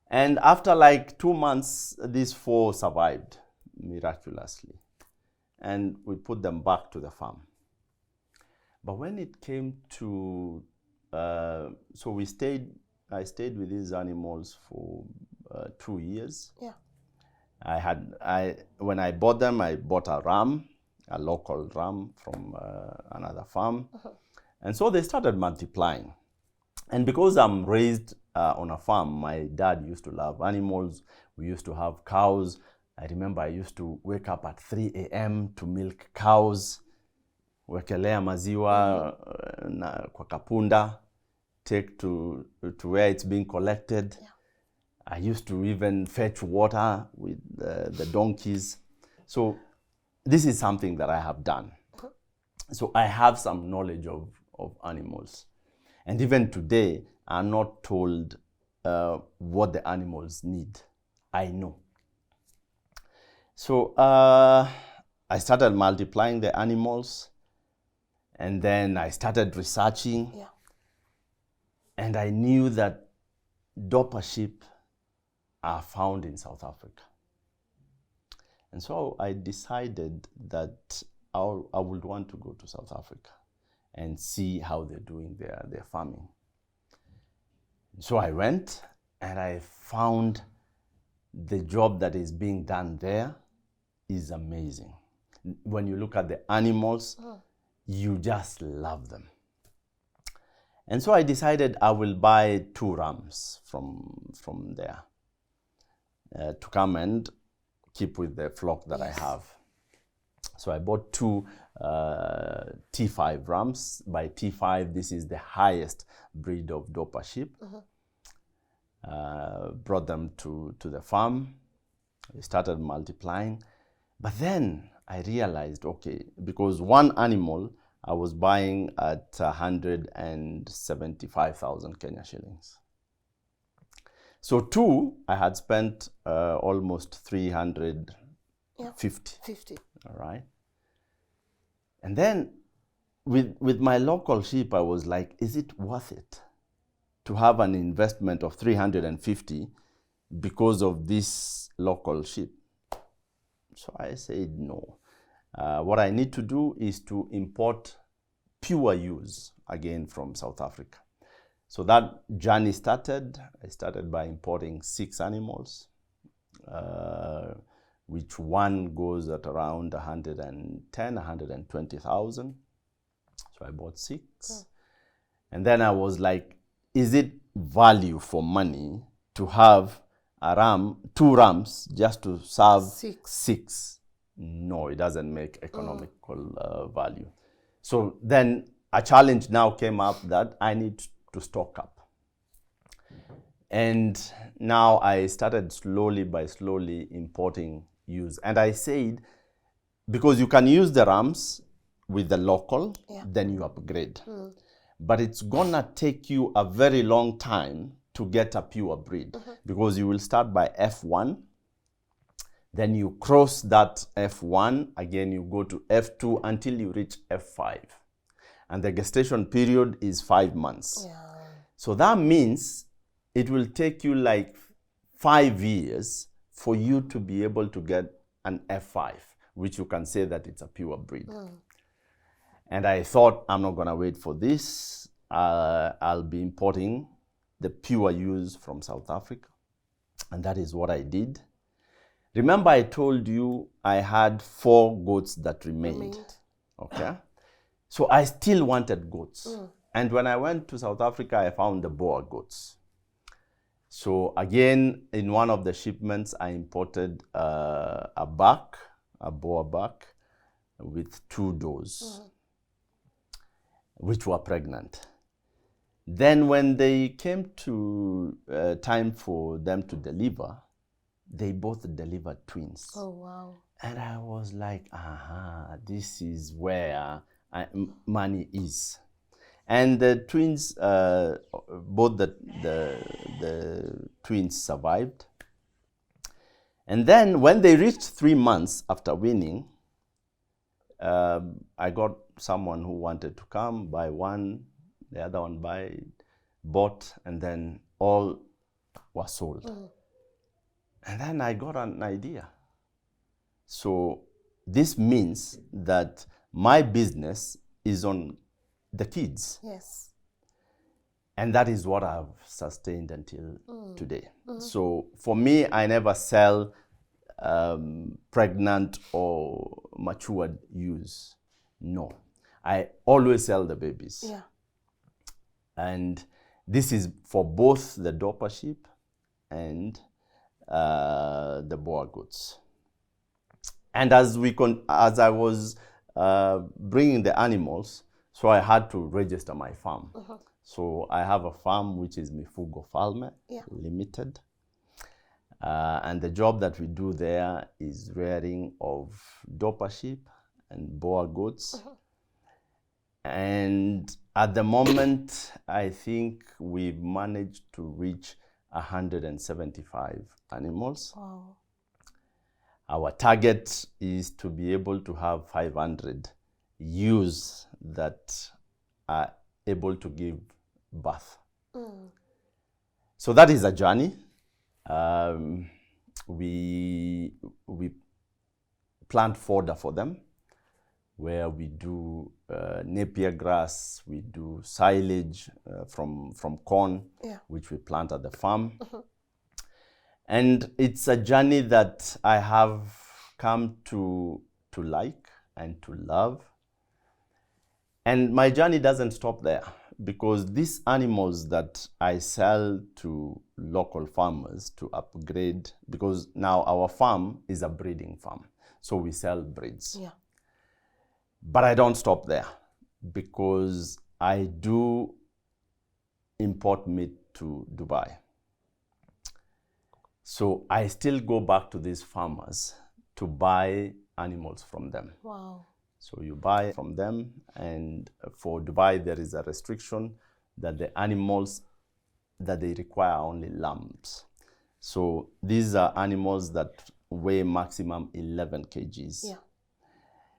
Speaker 1: And after like 2 months, these 4 survived miraculously. And we put them back to the farm. But when it came to, so I stayed with these animals for 2 years. Yeah. When I bought them, I bought a ram, a local ram from another farm. And so they started multiplying. And because I'm raised on a farm, my dad used to love animals. We used to have cows. I remember I used to wake up at 3 a.m. to milk cows, wekelea maziwa kwa kapunda, take to where it's being collected. Yeah. I used to even fetch water with the donkeys. So this is something that I have done. So I have some knowledge of animals. And even today, I'm not told what the animals need. I know. So I started multiplying the animals, and then I started researching.
Speaker 2: Yeah.
Speaker 1: And I knew that Dorper sheep are found in South Africa. And so I decided that I would want to go to South Africa and see how they're doing their farming. So I went and I found the job that is being done there is amazing. When you look at the animals, you just love them. And so I decided I will buy 2 rams from there to come and keep with the flock that I have. So I bought 2 T5 rams. By T5, this is the highest breed of Dorper sheep. Brought them to the farm. We started multiplying. But then I realized, okay, because one animal I was buying at 175,000 Kenya shillings. So 2, I had spent almost 350. All right. And then with my local sheep, I was like, is it worth it to have an investment of 350 because of this local sheep? So I said no. What I need to do is to import pure ewes again from South Africa. So that journey started. I started by importing 6 animals, which one goes at around 110, 120,000. So I bought 6. And then I was like, is it value for money to have 2 rams just to serve 6? No, it doesn't make economical value. So then a challenge now came up that I need to stock up. And now I started slowly importing ewes. And I said, because you can use the rams with the local, then you upgrade. But it's gonna take you a very long time to get a pure breed, because you will start by F1, then you cross that F1, again you go to F2 until you reach F5. And the gestation period is 5 months. So that means it will take you like 5 years for you to be able to get an F5, which you can say that it's a pure breed. And I thought, I'm not gonna wait for this. I'll be importing the pure ewes from South Africa. And that is what I did. Remember I told you I had 4 goats that remained. Okay. So I still wanted goats. And when I went to South Africa, I found the Boer goats. So again, in one of the shipments, I imported a Boer buck with 2 does, which were pregnant. Then when they came to time for them to deliver, they both delivered twins.
Speaker 2: Oh, wow.
Speaker 1: And I was like, this is where money is. And the twins, both the twins survived. And then when they reached 3 months after winning, I got someone who wanted to come, buy one, the other one bought, and then all were sold. And then I got an idea. So this means that my business is on the kids.
Speaker 2: Yes.
Speaker 1: And that is what I've sustained until today. So for me, I never sell pregnant or matured ewes. No. I always sell the babies.
Speaker 2: Yeah.
Speaker 1: And this is for both the Dorper sheep and the Boer goats. And as I was bringing the animals, so I had to register my farm. So I have a farm which is Mifugo Falme Limited. And the job that we do there is rearing of Dorper sheep and Boer goats. And at the moment, I think we've managed to reach 175 animals.
Speaker 2: Wow.
Speaker 1: Our target is to be able to have 500 ewes that are able to give birth. So that is a journey. We plant fodder for them, where we do napier grass, we do silage from corn, which we plant at the farm. And it's a journey that I have come to like and to love. And my journey doesn't stop there, because these animals that I sell to local farmers to upgrade, because now our farm is a breeding farm, so we sell breeds.
Speaker 2: Yeah.
Speaker 1: But I don't stop there, because I do import meat to Dubai. So I still go back to these farmers to buy animals from them.
Speaker 2: Wow.
Speaker 1: So you buy from them, and for Dubai there is a restriction that the animals that they require are only lambs. So these are animals that weigh maximum 11 kgs.
Speaker 2: Yeah.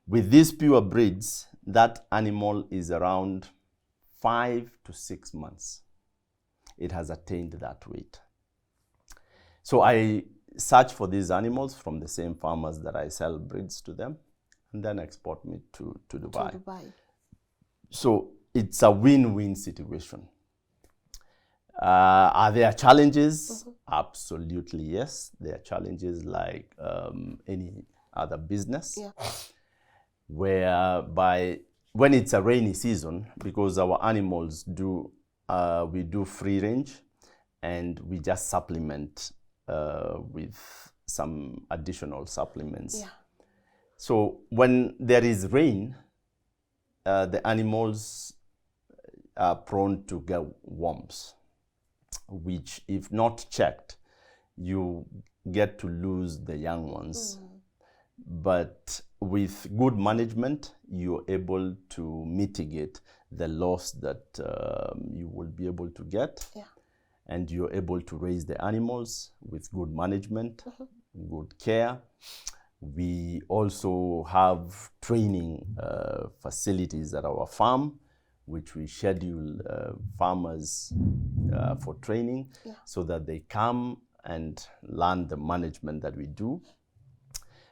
Speaker 1: With these pure breeds, that animal is around 5 to 6 months. It has attained that weight. So I search for these animals from the same farmers that I sell breeds to them, and then export meat to Dubai.
Speaker 2: To Dubai.
Speaker 1: So it's a win-win situation. Are there challenges? Absolutely, yes. There are challenges like any other business.
Speaker 2: Yeah.
Speaker 1: Whereby when it's a rainy season, because our animals we do free range, and we just supplement with some additional supplements.
Speaker 2: Yeah.
Speaker 1: So when there is rain, the animals are prone to get worms, which if not checked, you get to lose the young ones. But with good management, you're able to mitigate the loss that you will be able to get.
Speaker 2: Yeah.
Speaker 1: And you're able to raise the animals with good management, good care. We also have training facilities at our farm, which we schedule farmers for training, so that they come and learn the management that we do.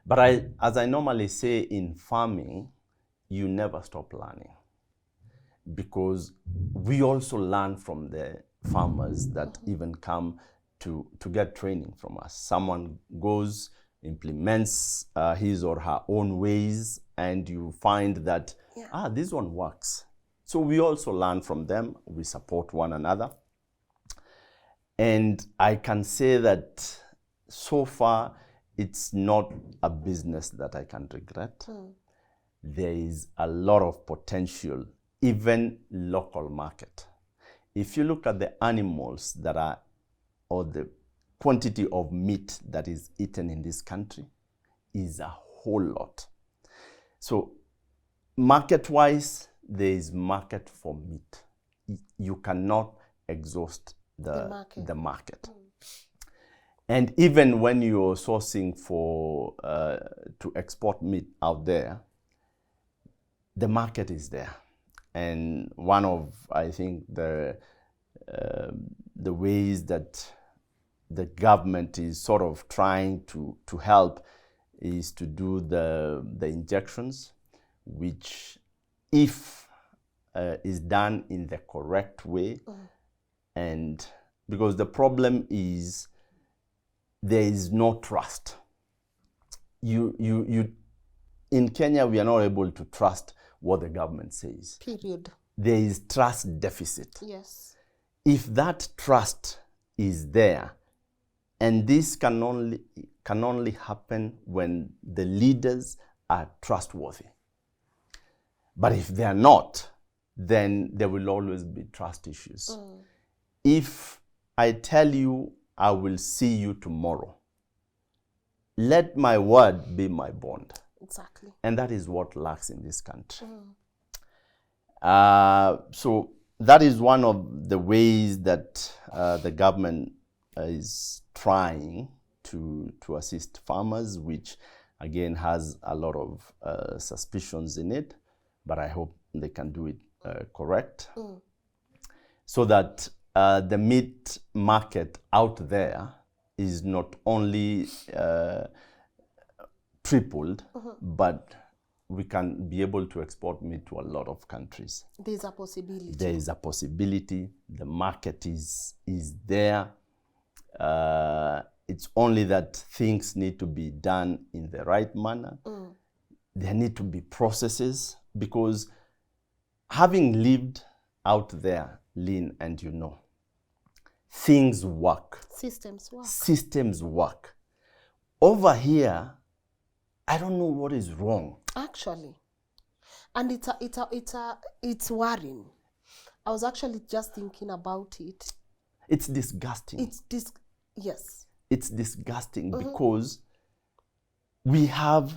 Speaker 1: But as I normally say in farming, you never stop learning, because we also learn from the farmers that even come to get training from us. Someone goes, implements his or her own ways, and you find that, this one works. So we also learn from them. We support one another. And I can say that so far, it's not a business that I can regret. There is a lot of potential, even local market. If you look at the animals that are, or the quantity of meat that is eaten in this country is a whole lot. So market-wise, there is market for meat. You cannot exhaust the market. And even when you're sourcing for to export meat out there, the market is there. And one of, I think, the ways that the government is sort of trying to help is to do the injections, which if is done in the correct way, and because the problem is there is no trust. You in Kenya, we are not able to trust what the government says.
Speaker 2: Period.
Speaker 1: There is trust deficit.
Speaker 2: Yes.
Speaker 1: If that trust is there, and this can only happen when the leaders are trustworthy. But if they are not, then there will always be trust issues. If I tell you I will see you tomorrow, let my word be my bond.
Speaker 2: Exactly.
Speaker 1: And that is what lacks in this country.
Speaker 2: Mm.
Speaker 1: So that is one of the ways that the government is trying to assist farmers, which again has a lot of suspicions in it, but I hope they can do it correct. So that the meat market out there is not only tripled, but we can be able to export meat to a lot of countries.
Speaker 2: There's a possibility.
Speaker 1: There is a possibility. The market is there. It's only that things need to be done in the right manner. There need to be processes, because having lived out there, Lynn, and you know, things work.
Speaker 2: Systems work.
Speaker 1: Systems work. Over here, I don't know what is wrong.
Speaker 2: Actually, and it's worrying. I was actually just thinking about it.
Speaker 1: It's disgusting.
Speaker 2: Yes.
Speaker 1: It's disgusting because we have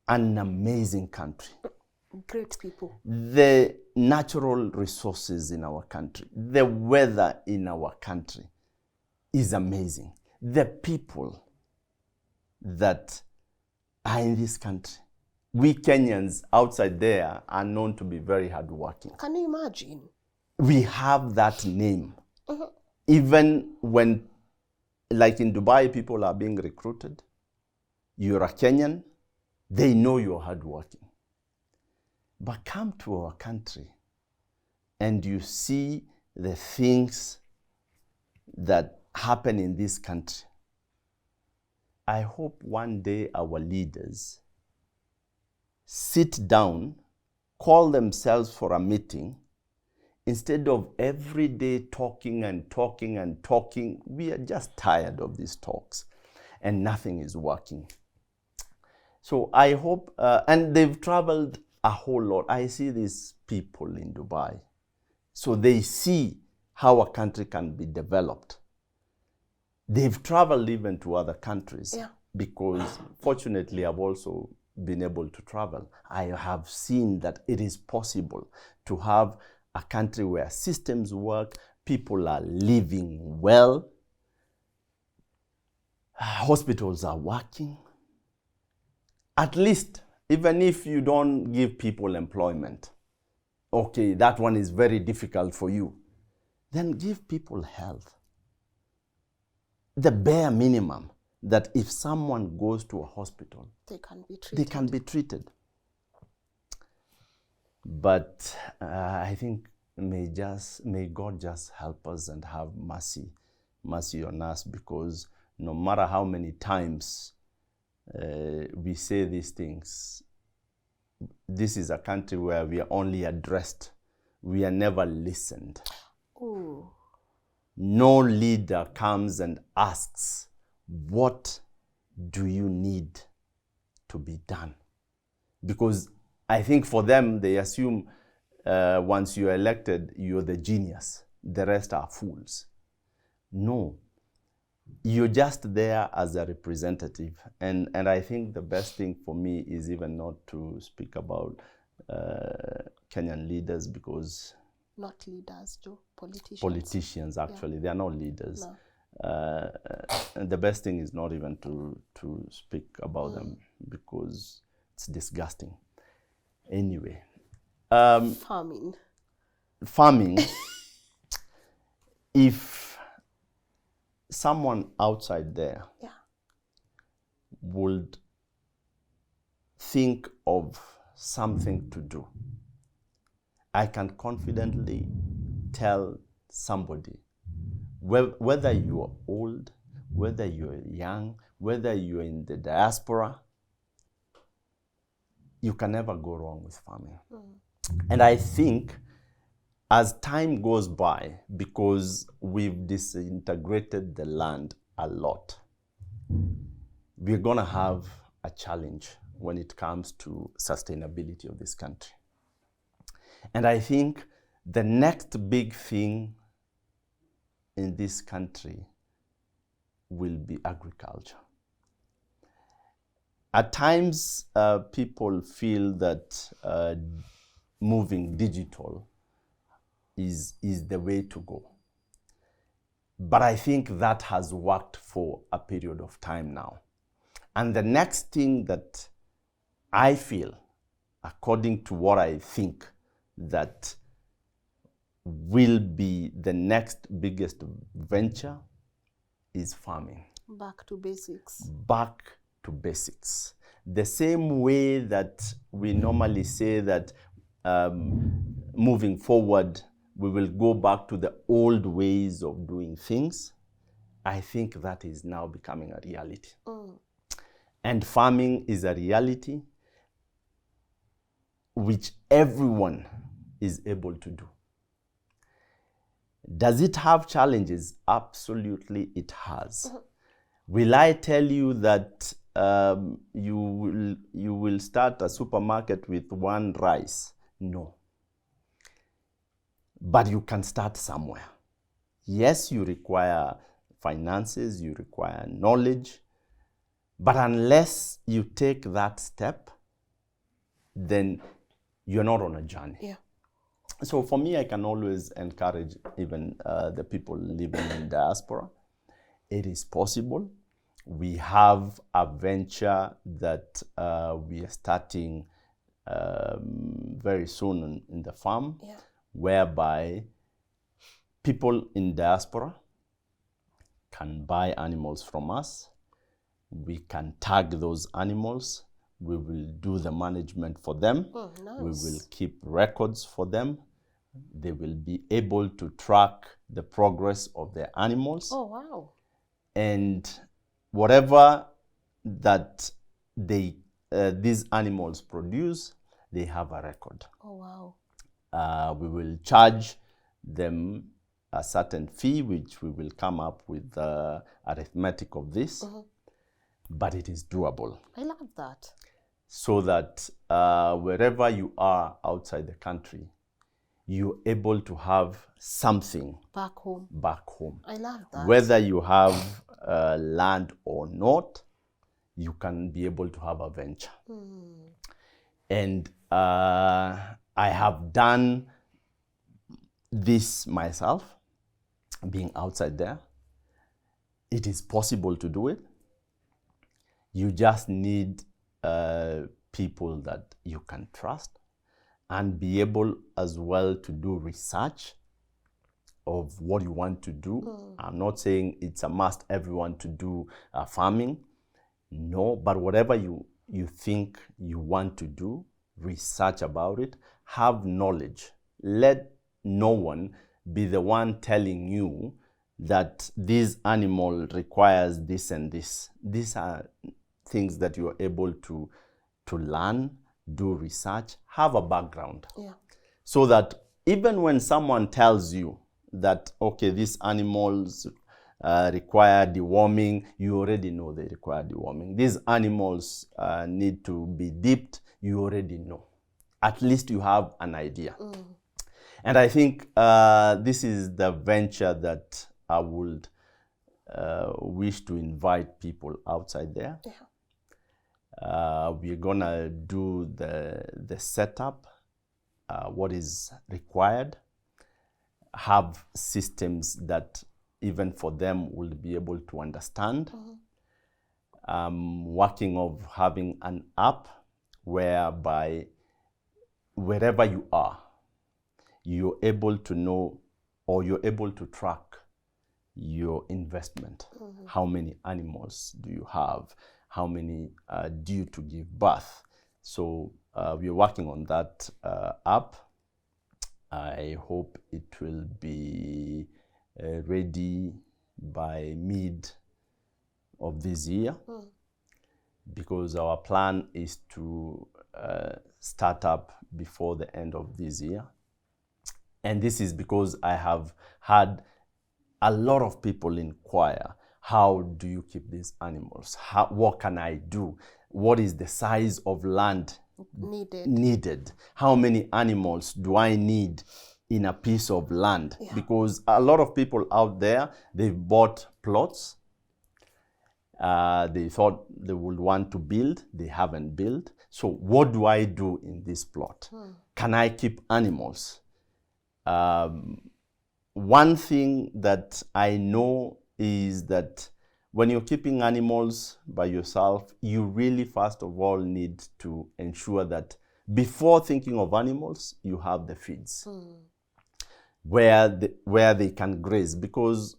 Speaker 1: an amazing country.
Speaker 2: Great people.
Speaker 1: The natural resources in our country, the weather in our country is amazing. The people that are in this country, we Kenyans outside there are known to be very hardworking.
Speaker 2: Can you imagine?
Speaker 1: We have that name. Even when, like in Dubai, people are being recruited, you're a Kenyan, they know you're hardworking. But come to our country and you see the things that happen in this country. I hope one day our leaders sit down, call themselves for a meeting, instead of every day talking and talking and talking. We are just tired of these talks and nothing is working. So I hope, and they've traveled a whole lot. I see these people in Dubai. So they see how a country can be developed. They've traveled even to other countries, because fortunately I've also been able to travel. I have seen that it is possible to have a country where systems work, people are living well, hospitals are working. At least, even if you don't give people employment, okay, that one is very difficult for you, then give people health. The bare minimum, that if someone goes to a hospital,
Speaker 2: They can be treated.
Speaker 1: they can be treated. But I think may God just help us and have mercy on us, because no matter how many times we say these things, this is a country where we are only addressed. We are never listened.
Speaker 2: Ooh.
Speaker 1: No leader comes and asks, what do you need to be done? Because I think for them, they assume once you're elected, you're the genius. The rest are fools. No. You're just there as a representative. And I think the best thing for me is even not to speak about Kenyan leaders, because...
Speaker 2: Not leaders, Joe. Politicians.
Speaker 1: Politicians, actually. They are not leaders.
Speaker 2: No.
Speaker 1: And the best thing is not even to speak about them, because it's disgusting. Anyway. Farming. If someone outside there would think of something to do, I can confidently tell somebody, whether you are old, whether you are young, whether you are in the diaspora, you can never go wrong with farming. And I think as time goes by, because we've disintegrated the land a lot, we're going to have a challenge when it comes to sustainability of this country. And I think the next big thing in this country will be agriculture. At times, people feel that moving digital is the way to go. But I think that has worked for a period of time now. And the next thing that I feel, according to what I think, that will be the next biggest venture is farming.
Speaker 2: Back to basics.
Speaker 1: Back to basics. The same way that we normally say that moving forward, we will go back to the old ways of doing things. I think that is now becoming a reality. And farming is a reality which everyone is able to do. Does it have challenges? Absolutely, it has. Will I tell you that you will start a supermarket with one rice? No. But you can start somewhere. Yes, you require finances, you require knowledge, but unless you take that step, then you're not on a journey.
Speaker 2: Yeah.
Speaker 1: So for me, I can always encourage even the people living in diaspora. It is possible. We have a venture that we are starting very soon in the farm, whereby people in diaspora can buy animals from us. We can tag those animals. We will do the management for them.
Speaker 2: Oh, nice.
Speaker 1: We will keep records for them. They will be able to track the progress of their animals.
Speaker 2: Oh, wow.
Speaker 1: And whatever that these animals produce, they have a record.
Speaker 2: Oh, wow.
Speaker 1: We will charge them a certain fee, which we will come up with arithmetic of this, but it is doable.
Speaker 2: I love that.
Speaker 1: So that wherever you are outside the country, you're able to have something
Speaker 2: back home.
Speaker 1: I
Speaker 2: love that.
Speaker 1: Whether you have land or not, you can be able to have a venture. And I have done this myself, being outside there. It is possible to do it. You just need people that you can trust and be able as well to do research of what you want to do. I'm not saying it's a must everyone to do farming. No, but whatever you think you want to do, research about it, have knowledge. Let no one be the one telling you that this animal requires this and this. These are things that you are able to learn, do research, have a background.
Speaker 2: Yeah.
Speaker 1: So that even when someone tells you that, okay, these animals require deworming, you already know they require deworming. These animals need to be dipped, you already know. At least you have an idea. And I think this is the venture that I would wish to invite people outside there.
Speaker 2: Yeah.
Speaker 1: We're gonna do the setup, what is required, have systems that even for them will be able to understand. Working of having an app whereby wherever you are, you're able to know or you're able to track your investment. How many animals do you have? How many are due to give birth? So we're working on that app. I hope it will be ready by mid of this year, because our plan is to start up before the end of this year. And this is because I have had a lot of people inquire, how do you keep these animals? What can I do? What is the size of land needed? How many animals do I need in a piece of land? Yeah. Because a lot of people out there, they've bought plots They thought they would want to build, they haven't built. So what do I do in this plot? Can I keep animals? One thing that I know is that when you're keeping animals by yourself, you really first of all need to ensure that before thinking of animals, you have the feeds where they can graze, because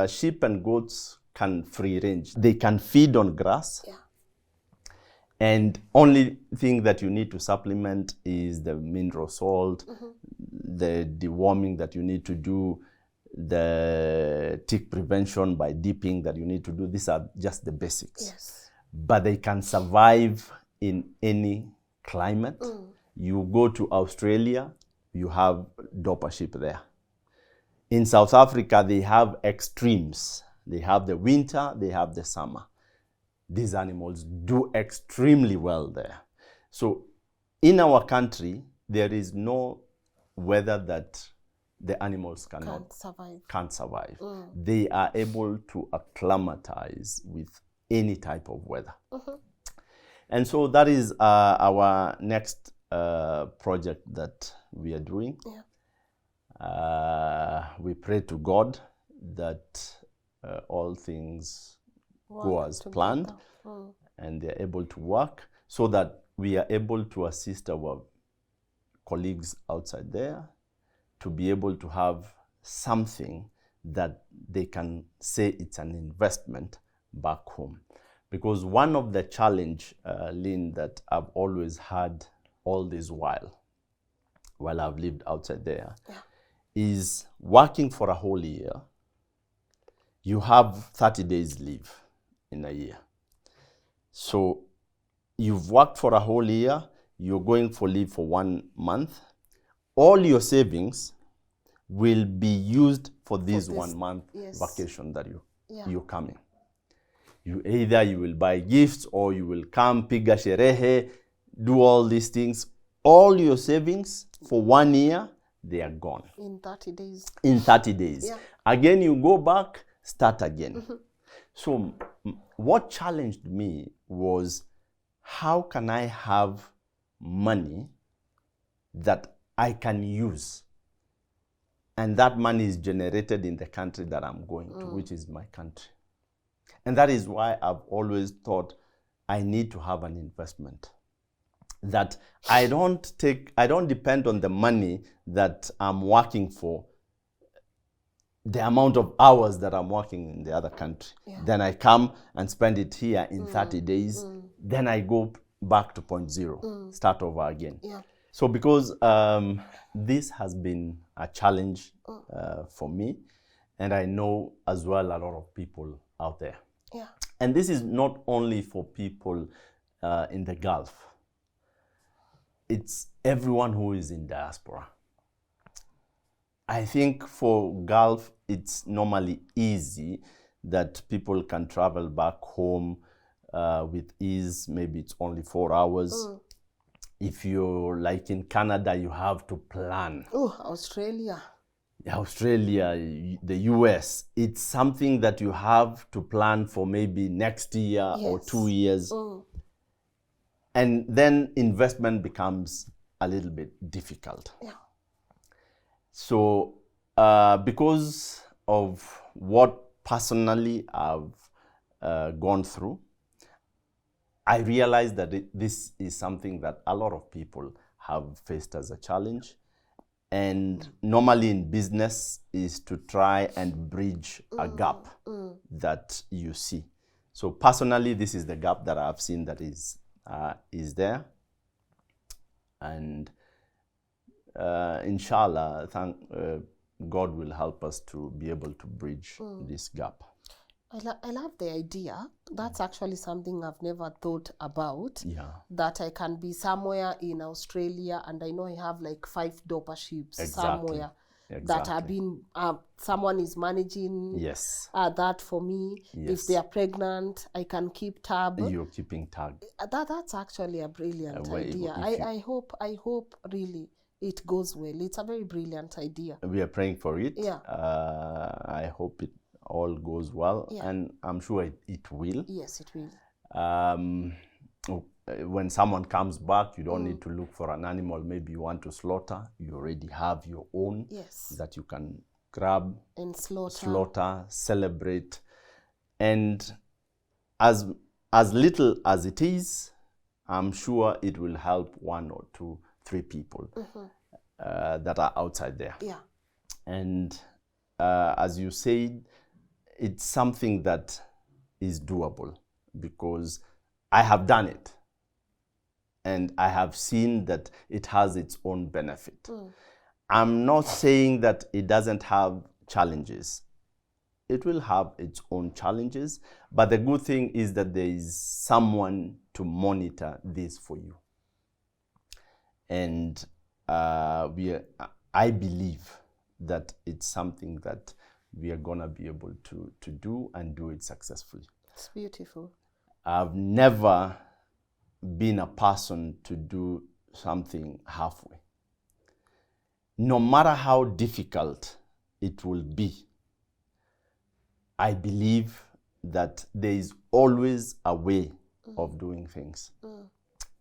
Speaker 1: sheep and goats can free range. They can feed on grass.
Speaker 2: Yeah.
Speaker 1: And only thing that you need to supplement is the mineral salt, the deworming that you need to do, the tick prevention by dipping that you need to do. These are just the basics.
Speaker 2: Yes.
Speaker 1: But they can survive in any climate. You go to Australia, you have Dorper sheep there. In South Africa, they have extremes. They have the winter, they have the summer. These animals do extremely well there. So in our country, there is no weather that the animals can't survive. They are able to acclimatize with any type of weather. And so that is our next project that we are doing. We pray to God that all things go as planned and they're able to work, so that we are able to assist our colleagues outside there to be able to have something that they can say it's an investment back home. Because one of the challenge, Lynn, that I've always had all this while I've lived outside there, is working for a whole year. You have 30 days leave in a year. So you've worked for a whole year, you're going for leave for 1 month. All your savings will be used for this 1 month vacation that you're coming. You will buy gifts, or you will come, piga sherehe, do all these things. All your savings for 1 year, they are gone.
Speaker 2: In 30 days.
Speaker 1: In 30 days. Again, you go back, start again. So what challenged me was, how can I have money that I can use? And that money is generated in the country that I'm going to, which is my country. And that is why I've always thought I need to have an investment. That I don't depend on the money that I'm working for, the amount of hours that I'm working in the other country. Then I come and spend it here in 30 days. Then I go back to point zero, start over again. So because this has been a challenge for me, and I know as well a lot of people out there. And this is not only for people in the Gulf. It's everyone who is in diaspora. I think for Gulf, it's normally easy that people can travel back home with ease. Maybe it's only 4 hours. If you're like in Canada, you have to plan.
Speaker 2: Australia,
Speaker 1: the US, it's something that you have to plan for maybe next year or 2 years. And then investment becomes a little bit difficult. So because of what personally I've gone through, I realized that this is something that a lot of people have faced as a challenge. And normally in business is to try and bridge a gap that you see. So personally, this is the gap that I've seen that is there. And inshallah, God will help us to be able to bridge this gap.
Speaker 2: I love the idea. That's actually something I've never thought about. That I can be somewhere in Australia and I know I have like 5 Dorper sheep somewhere that have been, someone is managing that for me. If they are pregnant, I can keep tab.
Speaker 1: You're keeping tab.
Speaker 2: That's actually a brilliant idea. I hope really it goes well. It's a very brilliant idea.
Speaker 1: We are praying for it. I hope it all goes well,
Speaker 2: Yeah.
Speaker 1: and I'm sure it will.
Speaker 2: Yes, it will.
Speaker 1: When someone comes back, you don't need to look for an animal maybe you want to slaughter. You already have your own
Speaker 2: Yes.
Speaker 1: that you can grab
Speaker 2: And
Speaker 1: slaughter, celebrate, and as little as it is, I'm sure it will help 1 or 2, 3 people that are outside there.
Speaker 2: Yeah.
Speaker 1: And as you said, it's something that is doable because I have done it. And I have seen that it has its own benefit. I'm not saying that it doesn't have challenges. It will have its own challenges, but the good thing is that there is someone to monitor this for you. And I believe that it's something that we are going to be able to do and do it successfully.
Speaker 2: It's beautiful.
Speaker 1: I've never been a person to do something halfway. No matter how difficult it will be, I believe that there is always a way of doing things.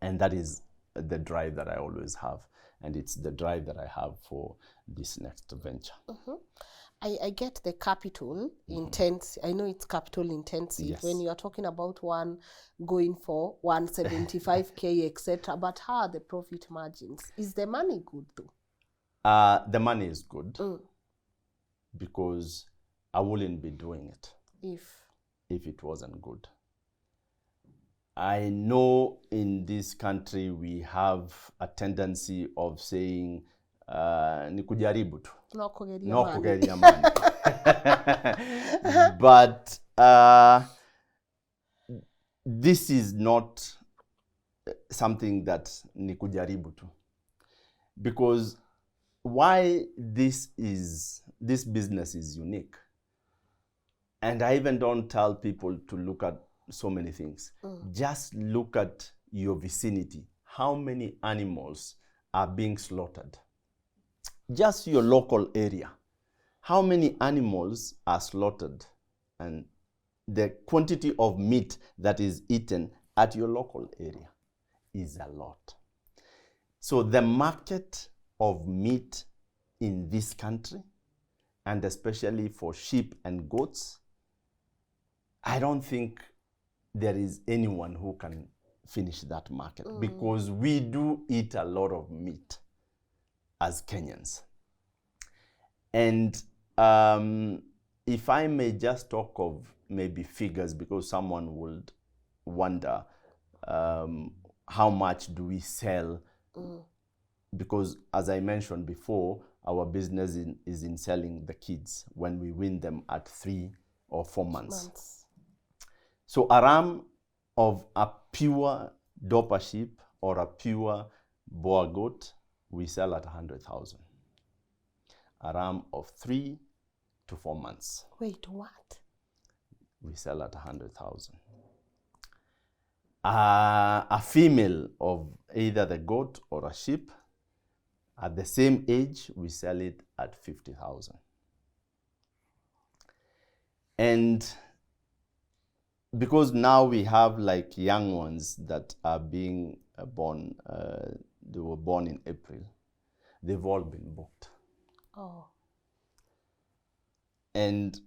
Speaker 1: And that is the drive that I always have. And it's the drive that I have for this next venture.
Speaker 2: I get the capital intense. I know it's capital intensive.
Speaker 1: Yes.
Speaker 2: When you are talking about one going for 175k, etc. But how are the profit margins? Is the money good though?
Speaker 1: The money is good because I wouldn't be doing it if it wasn't good. I know in this country we have a tendency of saying ni kujaribu tu.
Speaker 2: No
Speaker 1: kugeria money. But this is not something that ni kujaribu tu. Because why this business is unique. And I even don't tell people to look at so many things. Just look at your vicinity. How many animals are being slaughtered? Just your local area. How many animals are slaughtered? And the quantity of meat that is eaten at your local area is a lot. So the market of meat in this country, and especially for sheep and goats, I don't think there is anyone who can finish that market because we do eat a lot of meat as Kenyans. And if I may just talk of maybe figures, because someone would wonder how much do we sell? Because as I mentioned before, our business is in selling the kids when we win them at 3 or 4 months. So a ram of a pure Dorper sheep or a pure Boer goat, we sell at 100,000. A ram of 3 to 4 months.
Speaker 2: Wait, what?
Speaker 1: We sell at 100,000. A female of either the goat or a sheep, at the same age, we sell it at 50,000. And because now we have like young ones that are being born, they were born in April, they've all been booked.
Speaker 2: Oh.
Speaker 1: And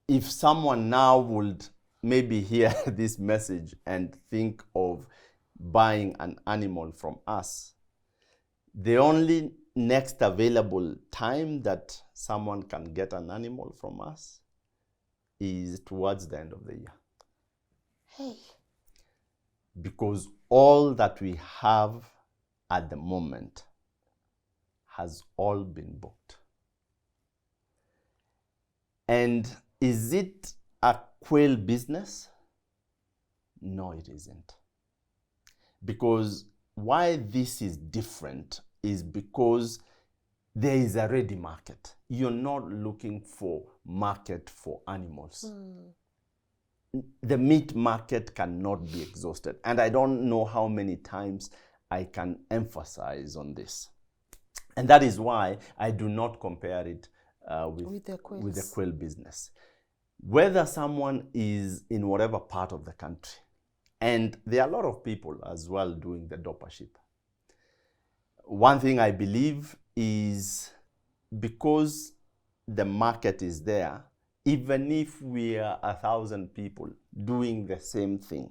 Speaker 1: if someone now would maybe hear this message and think of buying an animal from us, the only next available time that someone can get an animal from us is towards the end of the year.
Speaker 2: Hey.
Speaker 1: Because all that we have at the moment has all been booked. And is it a quail business? No, it isn't. Because why this is different is because there is a ready market. You're not looking for market for animals. The meat market cannot be exhausted. And I don't know how many times I can emphasize on this. And that is why I do not compare it with the quail business. whether someone is in whatever part of the country, and there are a lot of people as well doing the doppership. One thing I believe is because the market is there, even if we are 1,000 people doing the same thing,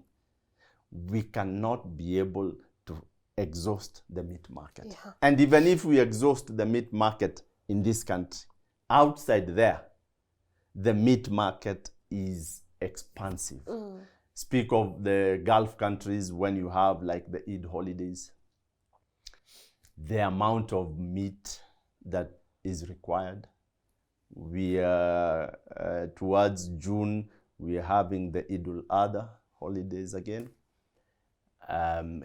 Speaker 1: we cannot be able to exhaust the meat market.
Speaker 2: Yeah.
Speaker 1: And even if we exhaust the meat market in this country, outside there, the meat market is expansive. Speak of the Gulf countries, when you have like the Eid holidays, the amount of meat that is required. We are towards June, we are having the Eid al-Adha holidays again.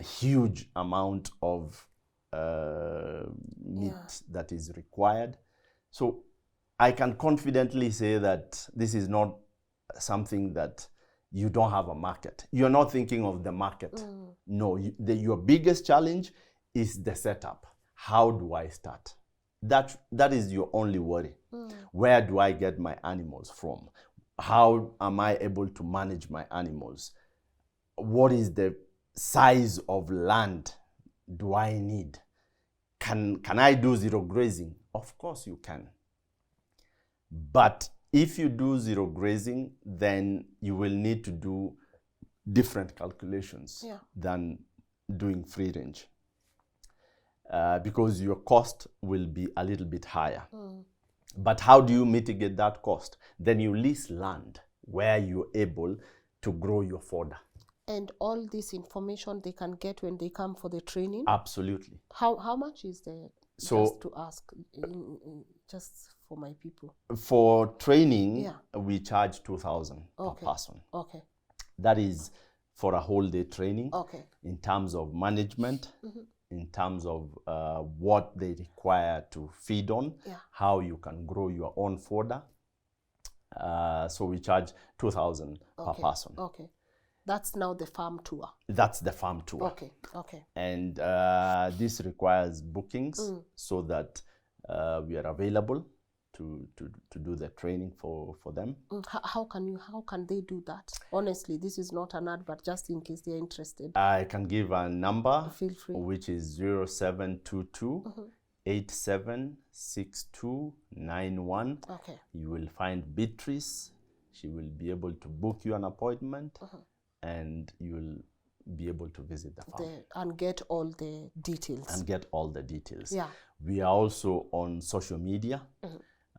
Speaker 1: Huge amount of meat that is required. So I can confidently say that this is not something that you don't have a market. You're not thinking of the market. No, your biggest challenge is the setup. How do I start? That is your only worry. Where do I get my animals from? How am I able to manage my animals? What is the size of land do I need? Can I do zero grazing? Of course you can. But if you do zero grazing, then you will need to do different calculations than doing free range. Because your cost will be a little bit higher. But how do you mitigate that cost? Then you lease land where you're able to grow your fodder.
Speaker 2: And all this information they can get when they come for the training?
Speaker 1: Absolutely.
Speaker 2: How much is the,
Speaker 1: So,
Speaker 2: just to ask, just for my people?
Speaker 1: For training, we charge 2,000 per person.
Speaker 2: Okay.
Speaker 1: That is for a whole day training.
Speaker 2: Okay.
Speaker 1: In terms of management, in terms of what they require to feed on, how you can grow your own fodder. So we charge 2,000 per person.
Speaker 2: Okay. That's now the farm tour.
Speaker 1: That's the farm tour.
Speaker 2: Okay.
Speaker 1: And this requires bookings so that we are available to do the training for them.
Speaker 2: How can they do that? Honestly, this is not an ad, but just in case they're interested.
Speaker 1: I can give a number.
Speaker 2: Feel free.
Speaker 1: Which is 0722 876291.
Speaker 2: Okay.
Speaker 1: You will find Beatrice. She will be able to book you an appointment, and you will be able to visit the farm
Speaker 2: and get all the details.
Speaker 1: Yeah. We are also on social media.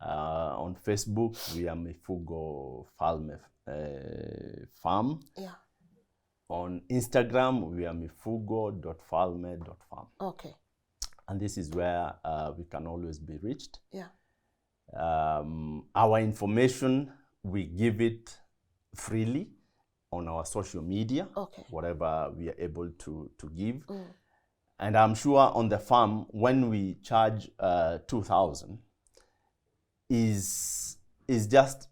Speaker 1: On Facebook, we are Mifugo Farm.
Speaker 2: Yeah.
Speaker 1: On Instagram, we are mifugo.falme.farm.
Speaker 2: Okay.
Speaker 1: And this is where we can always be reached.
Speaker 2: Yeah.
Speaker 1: Our information, we give it freely on our social media, whatever we are able to give. And I'm sure on the farm, when we charge 2,000, is just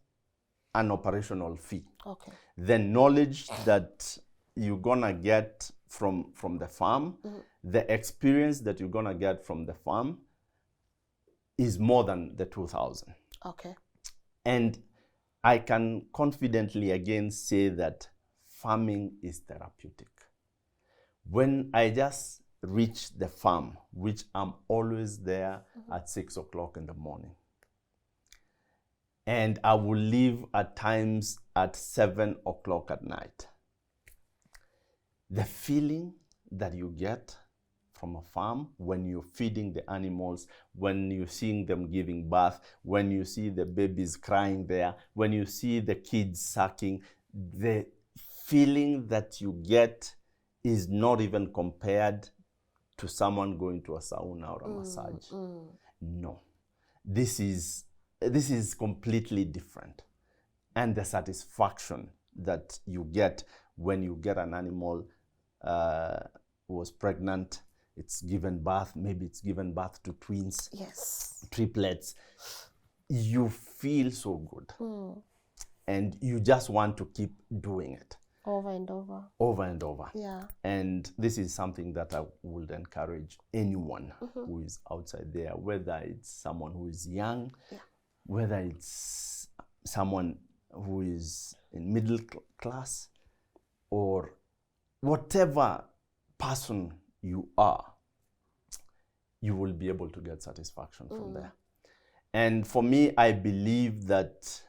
Speaker 1: an operational fee.
Speaker 2: Okay.
Speaker 1: The knowledge that you're gonna get from the farm, the experience that you're gonna get from the farm is more than the 2,000.
Speaker 2: Okay.
Speaker 1: And I can confidently again say that farming is therapeutic. When I just reach the farm, which I'm always there at 6 o'clock in the morning, and I will leave at times at 7 o'clock at night, the feeling that you get from a farm when you're feeding the animals, when you're seeing them giving birth, when you see the babies crying there, when you see the kids sucking, the feeling that you get is not even compared to someone going to a sauna or a massage. No, this is completely different. And the satisfaction that you get when you get an animal who was pregnant, it's given birth, maybe it's given birth to twins, triplets, you feel so good. And you just want to keep doing it.
Speaker 2: Over and over.
Speaker 1: Over and over.
Speaker 2: Yeah.
Speaker 1: And this is something that I would encourage anyone who is outside there, whether it's someone who is young, whether it's someone who is in middle class, or whatever person you are, you will be able to get satisfaction from there. And for me, I believe that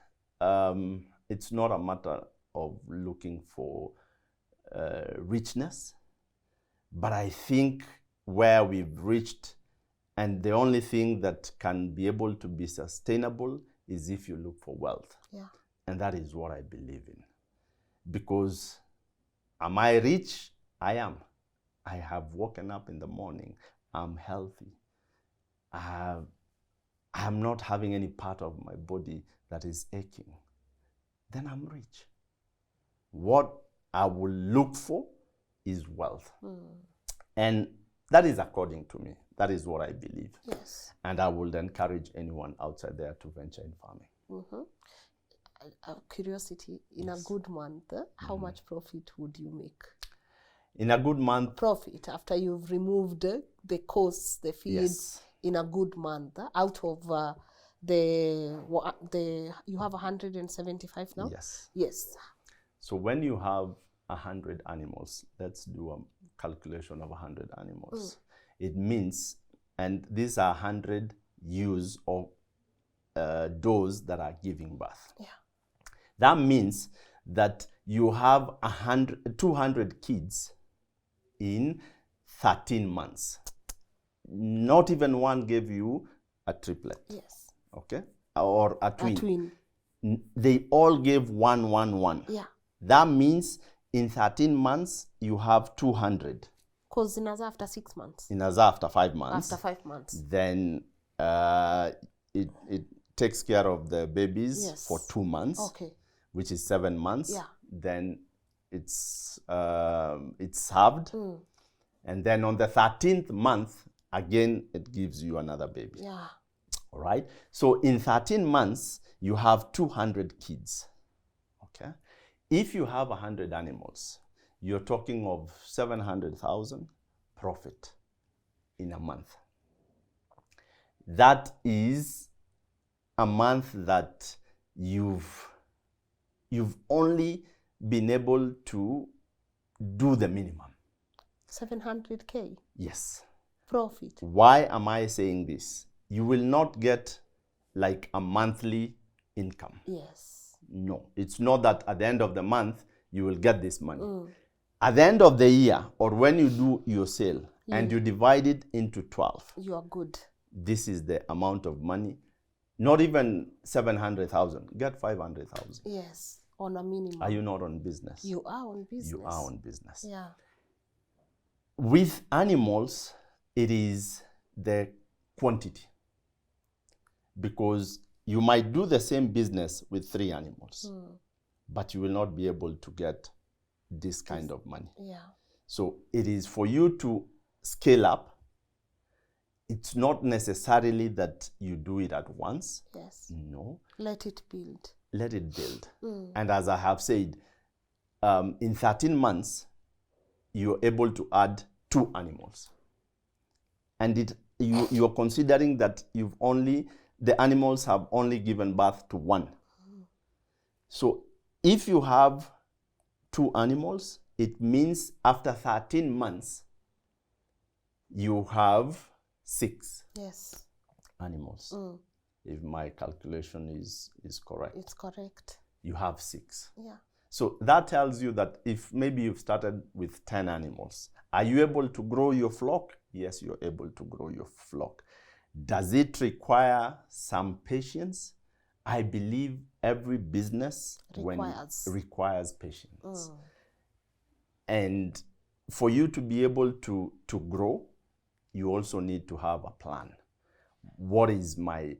Speaker 1: it's not a matter of looking for richness, but I think where we've reached, and the only thing that can be able to be sustainable is if you look for wealth.
Speaker 2: Yeah.
Speaker 1: And that is what I believe in. Because am I rich? I am. I have woken up in the morning. I'm healthy. I'm not having any part of my body that is aching. Then I'm rich. What I will look for is wealth. And that is according to me. That is what I believe.
Speaker 2: Yes.
Speaker 1: And I would encourage anyone outside there to venture in farming.
Speaker 2: Curiosity, in a good month, how much profit would you make?
Speaker 1: In a good month?
Speaker 2: Profit, after you've removed the costs, the feeds, in a good month, out of you have 175 now?
Speaker 1: Yes.
Speaker 2: Yes.
Speaker 1: So when you have 100 animals, let's do a calculation of 100 animals. It means, and these are 100 ewes or does that are giving birth.
Speaker 2: Yeah.
Speaker 1: That means that you have 200 kids in 13 months. Not even one gave you a triplet.
Speaker 2: Yes.
Speaker 1: Okay? Or a twin.
Speaker 2: A twin.
Speaker 1: They all gave 1.
Speaker 2: Yeah.
Speaker 1: That means in 13 months, you have 200.
Speaker 2: Because in Aza after 6 months.
Speaker 1: In Aza after 5 months.
Speaker 2: After 5 months.
Speaker 1: Then it takes care of the babies for 2 months.
Speaker 2: Okay.
Speaker 1: Which is 7 months.
Speaker 2: Yeah.
Speaker 1: Then it's halved. And then on the 13th month, again, it gives you another baby.
Speaker 2: Yeah.
Speaker 1: All right. So in 13 months, you have 200 kids. Okay. If you have 100 animals, you're talking of 700,000 profit in a month. That is a month that you've only been able to do the minimum.
Speaker 2: 700k?
Speaker 1: Yes.
Speaker 2: Profit.
Speaker 1: Why am I saying this? You will not get like a monthly income.
Speaker 2: Yes.
Speaker 1: No, it's not that at the end of the month you will get this money. At the end of the year, or when you do your sale and you divide it into 12,
Speaker 2: you are good.
Speaker 1: This is the amount of money. Not even 700,000. Get 500,000.
Speaker 2: Yes, on a minimum.
Speaker 1: Are you not on business?
Speaker 2: You are on business.
Speaker 1: You are on business.
Speaker 2: Yeah.
Speaker 1: With animals, it is the quantity. Because you might do the same business with 3 animals, but you will not be able to get this kind of money.
Speaker 2: Yeah.
Speaker 1: So it is for you to scale up. It's not necessarily that you do it at once.
Speaker 2: Yes.
Speaker 1: No.
Speaker 2: Let it build.
Speaker 1: Let it build. And as I have said, in 13 months, you're able to add 2 animals. And you're considering that the animals have only given birth to 1. So if you have 2 animals, it means after 13 months, you have 6 animals. If my calculation is correct.
Speaker 2: It's correct.
Speaker 1: You have 6.
Speaker 2: Yeah.
Speaker 1: So that tells you that if maybe you've started with 10 animals, are you able to grow your flock? Yes, you're able to grow your flock. Does it require some patience? I believe every business requires patience. And for you to be able to grow, you also need to have a plan. What is my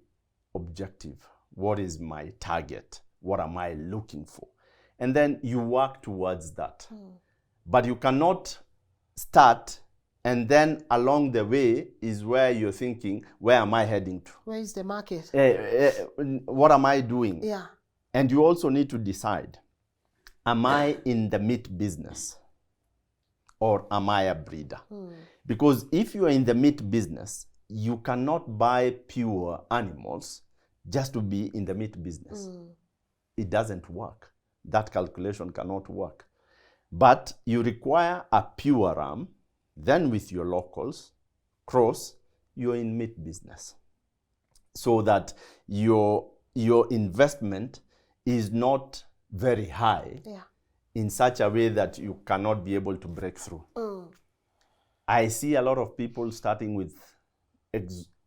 Speaker 1: objective? What is my target? What am I looking for? And then you work towards that. But you cannot start and then along the way is where you're thinking, where am I heading to?
Speaker 2: Where is the market?
Speaker 1: What am I doing?
Speaker 2: Yeah.
Speaker 1: And you also need to decide, am I in the meat business or am I a breeder? Because if you are in the meat business, you cannot buy pure animals just to be in the meat business. it doesn't work. That calculation cannot work. But you require a pure ram, then with your locals, cross, you're in meat business. So that your investment is not very high in such a way that you cannot be able to break through. I see a lot of people starting with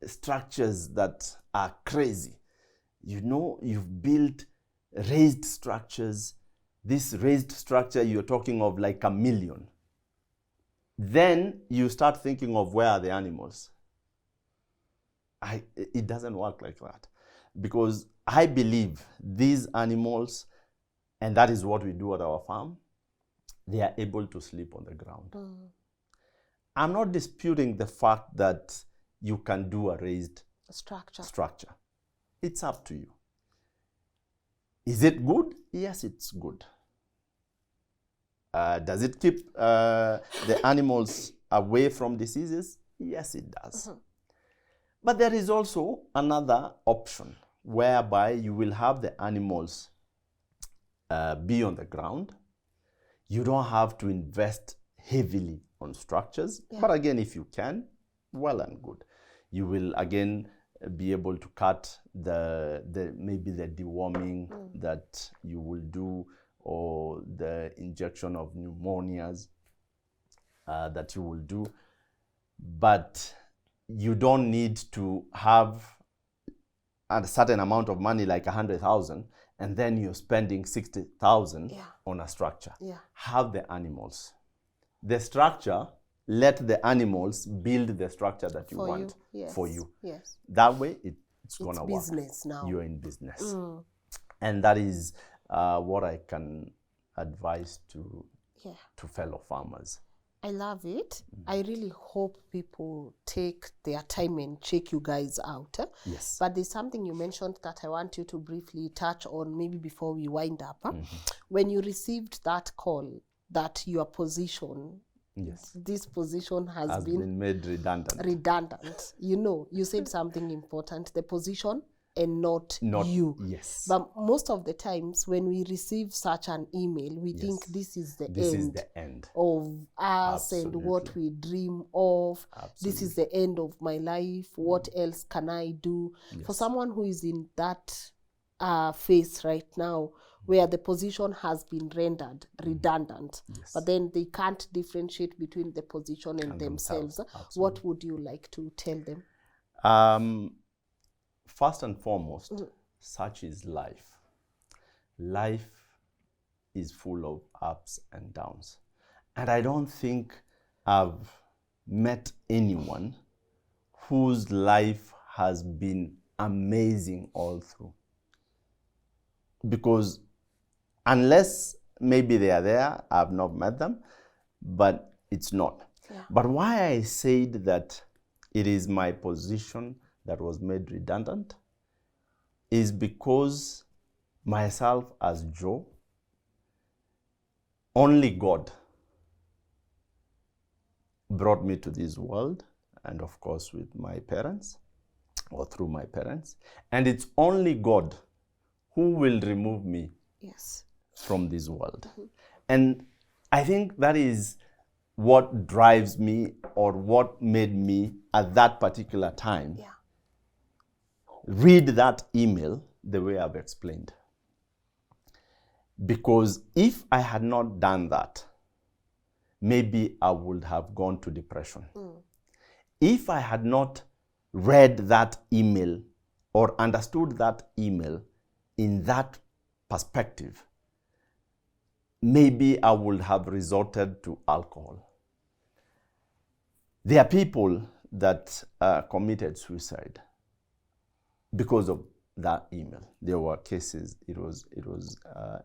Speaker 1: structures that are crazy. You know, you've built raised structures. This raised structure, you're talking of like $1 million. Then you start thinking of where are the animals. It doesn't work like that. Because I believe these animals, and that is what we do at our farm, they are able to sleep on the ground. I'm not disputing the fact that you can do a raised structure. It's up to you. Is it good? Yes, it's good. Does it keep the animals away from diseases? Yes, it does. But there is also another option whereby you will have the animals be on the ground. You don't have to invest heavily on structures. But again, if you can, well and good. You will again be able to cut maybe the deworming that you will do, or the injection of pneumonias that you will do. But you don't need to have a certain amount of money, like 100,000, and then you're spending 60,000 on a structure. Have the animals. The structure, let the animals build the structure that you want for you. That way, it's going to work.
Speaker 2: Business now.
Speaker 1: You're in business. And that is what I can advise to fellow farmers.
Speaker 2: I love it. I really hope people take their time and check you guys out.
Speaker 1: Yes.
Speaker 2: But there's something you mentioned that I want you to briefly touch on, maybe before we wind up. When you received that call that your position, this position has been
Speaker 1: made redundant.
Speaker 2: You know, you said something important, the position and not you.
Speaker 1: Yes.
Speaker 2: But most of the times when we receive such an email, we think this is the end of us. Absolutely. And what we dream of. Absolutely. This is the end of my life. What else can I do? For someone who is in that phase right now, where the position has been rendered redundant, but then they can't differentiate between the position and themselves. What would you like to tell them?
Speaker 1: First and foremost, such is life. Life is full of ups and downs. And I don't think I've met anyone whose life has been amazing all through. Because unless maybe they are there, I've not met them, but it's not. But why I said that it is my position that was made redundant is because myself as Joe, only God brought me to this world, and of course with my parents, or through my parents, and it's only God who will remove me from this world. And I think that is what drives me, or what made me at that particular time read that email the way I've explained. Because if I had not done that, maybe I would have gone to depression. If I had not read that email or understood that email in that perspective, maybe I would have resorted to alcohol. There are people that committed suicide because of that email. There were cases. It was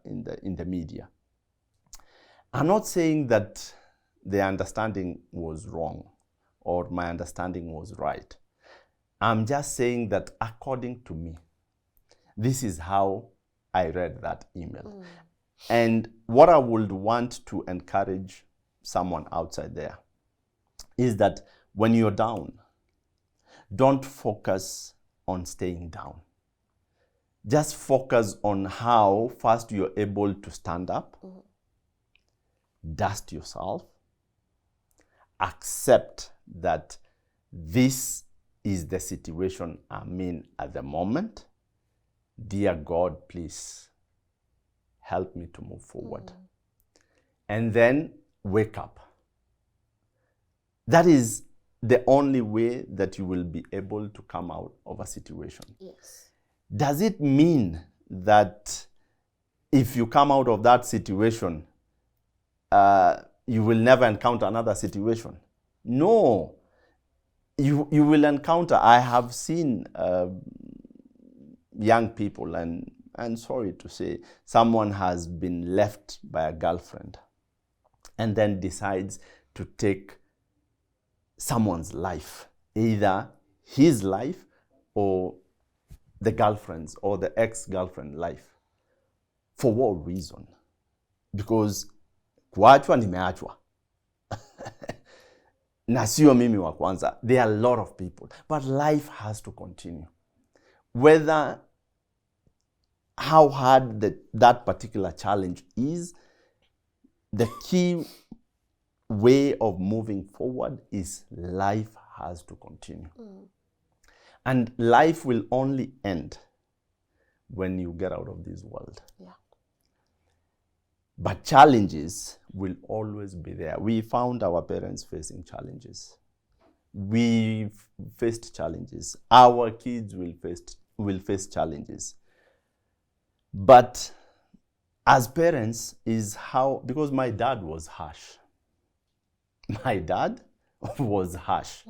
Speaker 1: in the media. I'm not saying that the understanding was wrong or my understanding was right. I'm just saying that according to me, this is how I read that email. And what I would want to encourage someone outside there is that when you're down, don't focus on staying down. just focus on how fast you're able to stand up, dust yourself, accept that this is the situation I'm in at the moment. Dear God, please help me to move forward. And then wake up. That is the only way that you will be able to come out of a situation.
Speaker 2: Yes.
Speaker 1: Does it mean that if you come out of that situation, you will never encounter another situation? No. You will encounter, I have seen young people, and sorry to say, someone has been left by a girlfriend and then decides to take someone's life, either his life or the girlfriend's or the ex-girlfriend life. For what reason? Because kuachwa nimeachwa. Na sio mimi wa kwanza. There are a lot of people. But life has to continue. Whether how hard that particular challenge is, the key way of moving forward is life has to continue. And life will only end when you get out of this world.
Speaker 2: Yeah.
Speaker 1: But challenges will always be there. We found our parents facing challenges. We faced challenges. Our kids will face challenges. But as parents is how, because my dad was harsh. My dad was harsh.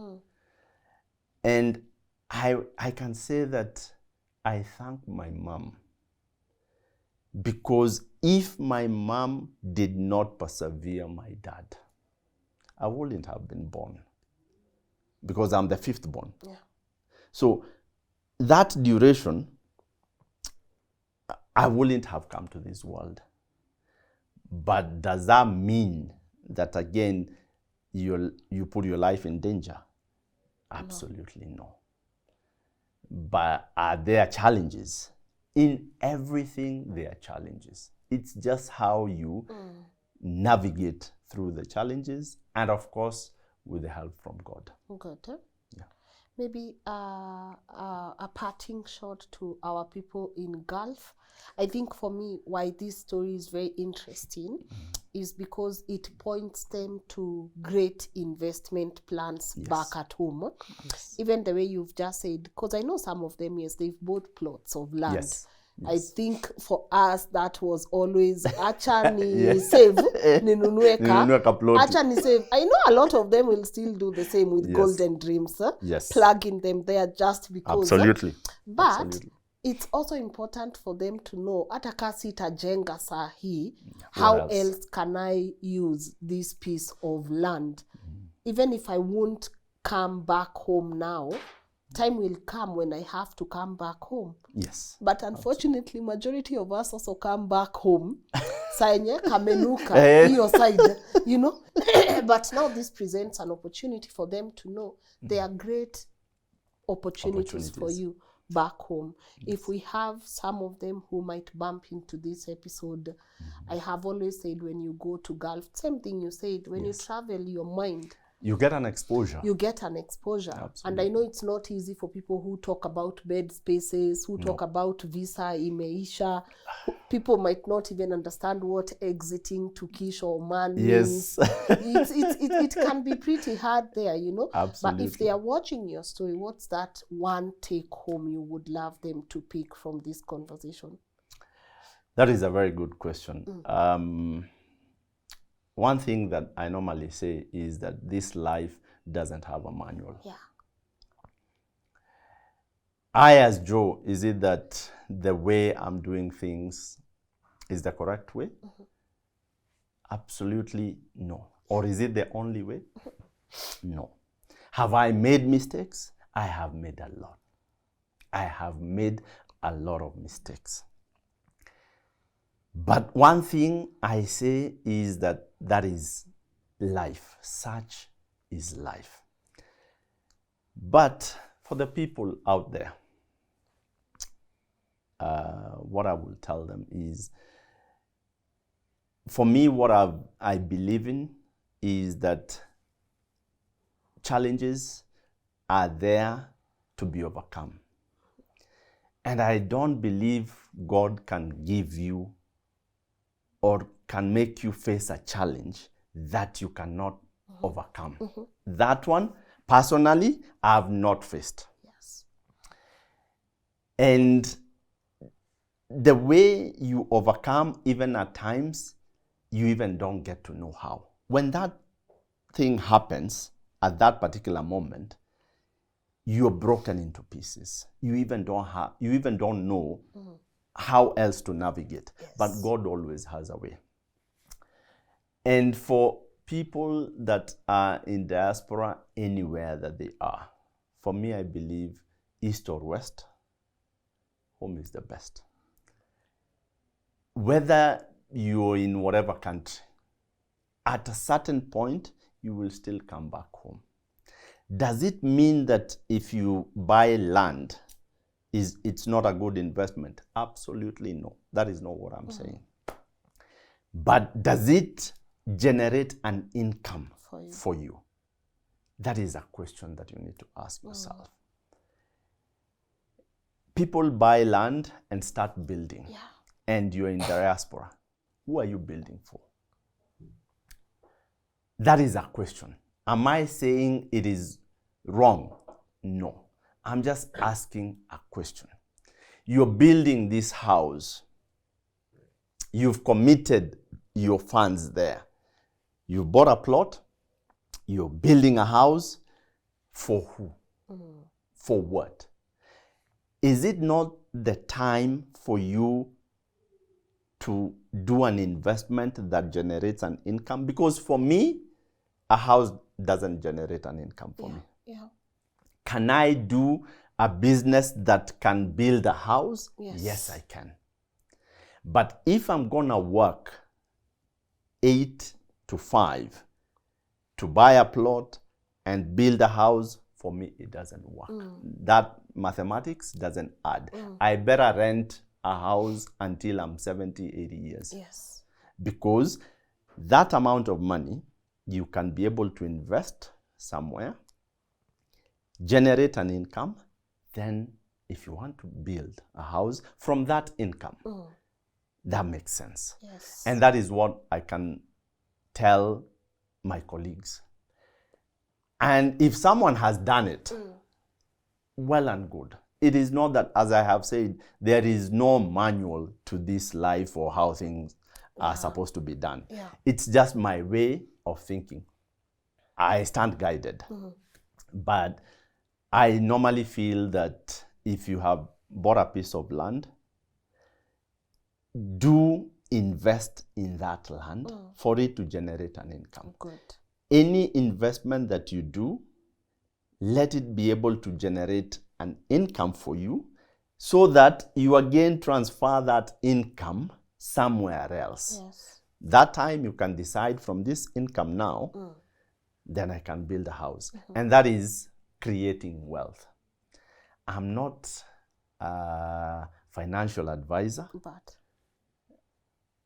Speaker 1: And I can say that I thank my mom, because if my mom did not persevere my dad, I wouldn't have been born, because I'm the fifth born.
Speaker 2: Yeah.
Speaker 1: So that duration, I wouldn't have come to this world. But does that mean that again you put your life in danger? Absolutely no. But are there challenges? In everything there are challenges. It's just how you navigate through the challenges, and of course with the help from God.
Speaker 2: Good.
Speaker 1: Yeah.
Speaker 2: Maybe a parting shot to our people in Gulf. I think for me, why this story is very interesting is because it points them to great investment plans back at home.
Speaker 1: Yes.
Speaker 2: Even the way you've just said, because I know some of them, yes, they've bought plots of land.
Speaker 1: Yes.
Speaker 2: I think for us that was always acha ni save ninunue
Speaker 1: ploti.
Speaker 2: acha ni save. I know a lot of them will still do the same with
Speaker 1: Yes.
Speaker 2: golden dreams,
Speaker 1: Yes.
Speaker 2: plugging them there just because.
Speaker 1: Absolutely.
Speaker 2: But
Speaker 1: Absolutely.
Speaker 2: it's also important for them to know hata kasi itajenga saa hii, how else can I use this piece of land? Even if I won't come back home now, time will come when I have to come back home.
Speaker 1: Yes.
Speaker 2: But unfortunately, majority of us also come back home. Saenye kamenuka your side, you know. But now this presents an opportunity for them to know there are great opportunities for you back home. Yes. If we have some of them who might bump into this episode, I have always said when you go to Gulf, same thing you said, when you travel, your mind,
Speaker 1: you get an exposure.
Speaker 2: You get an exposure.
Speaker 1: Absolutely.
Speaker 2: And I know it's not easy for people who talk about bed spaces, who talk about visa imeisha. People might not even understand what exiting to Ksh or man means. It can be pretty hard there, you know.
Speaker 1: Absolutely.
Speaker 2: But if they are watching your story, what's that one take home you would love them to pick from this conversation?
Speaker 1: That is a very good question. One thing that I normally say is that this life doesn't have a manual.
Speaker 2: Yeah.
Speaker 1: I, as Joe, is it that the way I'm doing things is the correct way? Absolutely no. Or is it the only way? No. Have I made mistakes? I have made a lot. I have made a lot of mistakes. But one thing I say is that is life. Such is life. But for the people out there, what I will tell them is, for me, what I believe in is that challenges are there to be overcome. And I don't believe God can give you or can make you face a challenge that you cannot overcome. That one, personally, I have not faced.
Speaker 2: Yes.
Speaker 1: And the way you overcome, even at times, you even don't get to know how. When that thing happens at that particular moment, you're broken into pieces. You even don't know how else to navigate.
Speaker 2: Yes.
Speaker 1: But God always has a way. And for people that are in diaspora, anywhere that they are, for me, I believe east or west, home is the best. Whether you're in whatever country, at a certain point, you will still come back home. Does it mean that if you buy land, it's not a good investment? Absolutely no. That is not what I'm saying. But does it generate an income for you? That is a question that you need to ask yourself. People buy land and start building, and you're in diaspora. Who are you building for? That is a question. Am I saying it is wrong? No. I'm just asking a question. You're building this house. You've committed your funds there. You bought a plot. You're building a house. For who? For what? Is it not the time for you to do an investment that generates an income? Because for me, a house doesn't generate an income for me.
Speaker 2: Yeah.
Speaker 1: Can I do a business that can build a house?
Speaker 2: Yes.
Speaker 1: Yes, I can. But if I'm gonna work 8 to 5 to buy a plot and build a house, for me, it doesn't work. That mathematics doesn't add. I better rent a house until I'm 70, 80 years.
Speaker 2: Yes.
Speaker 1: Because that amount of money, you can be able to invest somewhere, generate an income, then if you want to build a house from that income, that makes sense.
Speaker 2: Yes.
Speaker 1: And that is what I can tell my colleagues. And if someone has done it, well and good. It is not that, as I have said, there is no manual to this life or how things are supposed to be done.
Speaker 2: Yeah.
Speaker 1: It's just my way of thinking. I stand guided. But I normally feel that if you have bought a piece of land, do invest in that land for it to generate an income.
Speaker 2: Good.
Speaker 1: Any investment that you do, let it be able to generate an income for you so that you again transfer that income somewhere else.
Speaker 2: Yes.
Speaker 1: That time you can decide, from this income now, then I can build a house. And that is creating wealth. I'm not a financial advisor,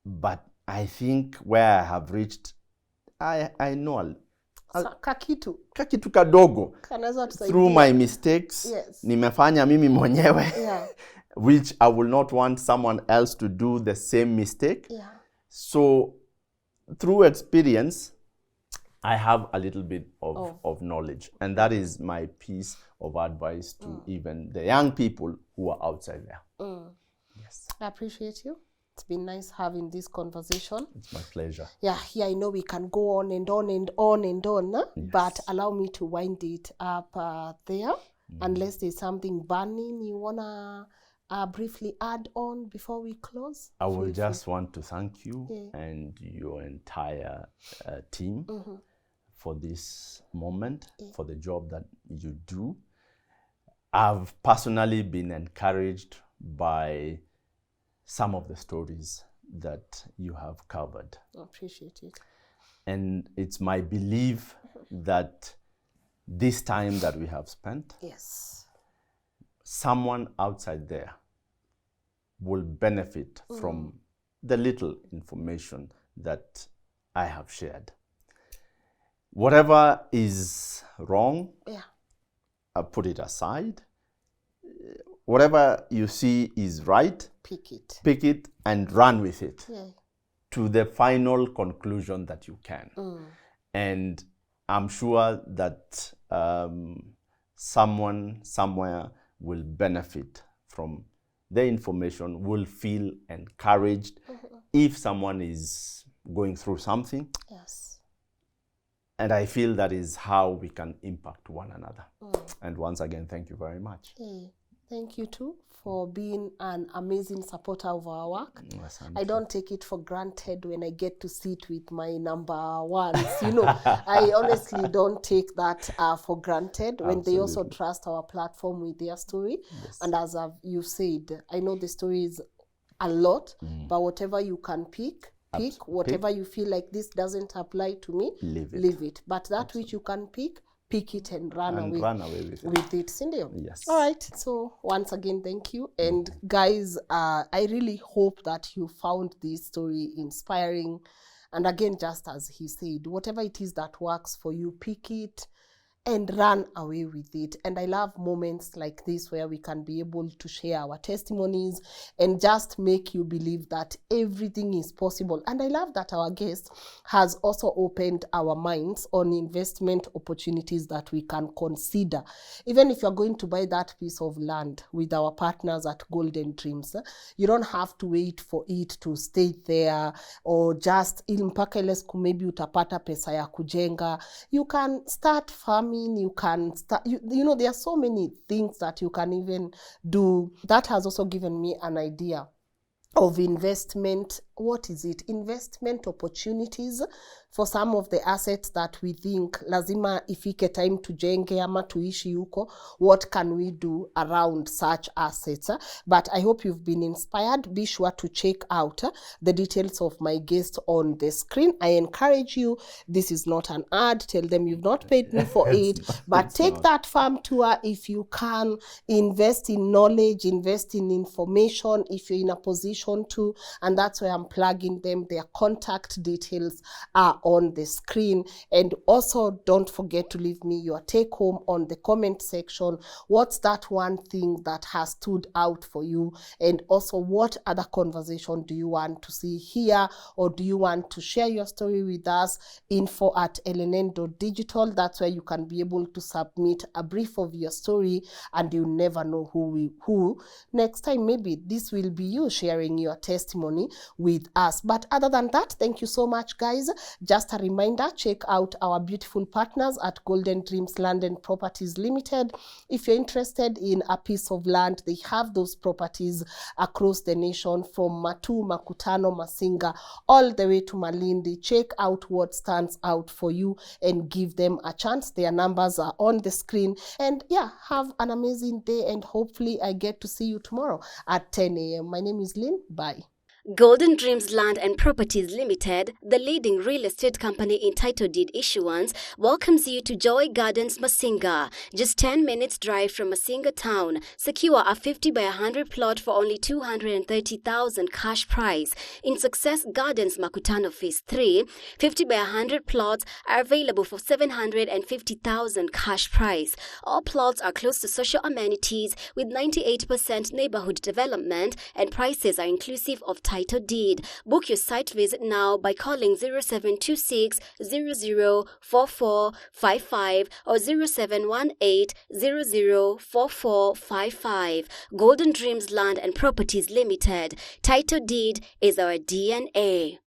Speaker 1: but I think where I have reached, I know
Speaker 2: kakitu
Speaker 1: kadogo
Speaker 2: kanaweza tusaidia
Speaker 1: through my mistakes.
Speaker 2: Yes.
Speaker 1: Nimefanya mimi mwenyewe.
Speaker 2: Yeah.
Speaker 1: Which I will not want someone else to do the same mistake.
Speaker 2: Yeah.
Speaker 1: So through experience, I have a little bit of knowledge. And that is my piece of advice to even the young people who are outside there. Yes.
Speaker 2: I appreciate you. It's been nice having this conversation.
Speaker 1: It's my pleasure.
Speaker 2: Yeah, I know we can go on and on and on and on,
Speaker 1: Yes.
Speaker 2: but allow me to wind it up there. Unless there's something burning you want to briefly add on before we close.
Speaker 1: I will just want to thank you and your entire team for this moment, for the job that you do. I've personally been encouraged by some of the stories that you have covered.
Speaker 2: I appreciate it.
Speaker 1: And it's my belief that this time that we have spent,
Speaker 2: Yes.
Speaker 1: someone outside there will benefit from the little information that I have shared. Whatever is wrong, I put it aside. Whatever you see is right, pick it and run with it to the final conclusion that you can. And I'm sure that someone somewhere will benefit from the information, will feel encouraged. If someone is going through something, and I feel that is how we can impact one another. And once again, thank you very much.
Speaker 2: Thank you too for being an amazing supporter of our work.
Speaker 1: Yes,
Speaker 2: I don't take it for granted when I get to sit with my number ones. You know, I honestly don't take that for granted when they also trust our platform with their story. And as you said, I know the story is a lot, but whatever you can pick, whatever you feel like this doesn't apply to me, leave it. But that which you can pick it and run away with it. Cindy?
Speaker 1: Yes.
Speaker 2: All right. So once again, thank you. And guys, I really hope that you found this story inspiring. And again, just as he said, whatever it is that works for you, pick it and run away with it. And I love moments like this where we can be able to share our testimonies and just make you believe that everything is possible. And I love that our guest has also opened our minds on investment opportunities that we can consider. Even if you're going to buy that piece of land with our partners at Golden Dreams, you don't have to wait for it to stay there or just mpaka ile siku maybe utapata pesa ya kujenga. You can start farming. You can start, you know, there are so many things that you can even do. That has also given me an idea of investment. What is it? Investment opportunities for some of the assets that we think lazima ifike time tujenge ama tuishi huko. What can we do around such assets? But I hope you've been inspired. Be sure to check out the details of my guest on the screen. I encourage you, this is not an ad. Tell them you've not paid me for it, but take that farm tour if you can. Invest in knowledge, invest in information if you're in a position to, and that's where I'm plugging them. Their contact details are on the screen. And also don't forget to leave me your take home on the comment section. What's that one thing that has stood out for you? And also, what other conversation do you want to see here, or do you want to share your story with us? info@lnn.digital. That's where you can be able to submit a brief of your story, and you never know who next time maybe this will be you sharing your testimony with us. But other than that, thank you so much, guys. Just a reminder, check out our beautiful partners at Golden Dreams Land and Properties Limited. If you're interested in a piece of land, they have those properties across the nation, from Matu, Makutano, Masinga, all the way to Malindi. Check out what stands out for you and give them a chance. Their numbers are on the screen. And yeah, have an amazing day, and hopefully I get to see you tomorrow at 10 a.m. My name is Lynn. Bye.
Speaker 3: Golden Dreams Land and Properties Limited, the leading real estate company in title deed issuance, welcomes you to Joy Gardens, Masinga. Just 10 minutes drive from Masinga town. Secure a 50 by 100 plot for only 230,000 cash price. In Success Gardens, Makutano Phase 3, 50 by 100 plots are available for 750,000 cash price. All plots are close to social amenities with 98% neighborhood development, and prices are inclusive of title deed. Book your site visit now by calling 0726 004455 or 0718 004455. Golden Dreams Land and Properties Limited. Title deed is our DNA.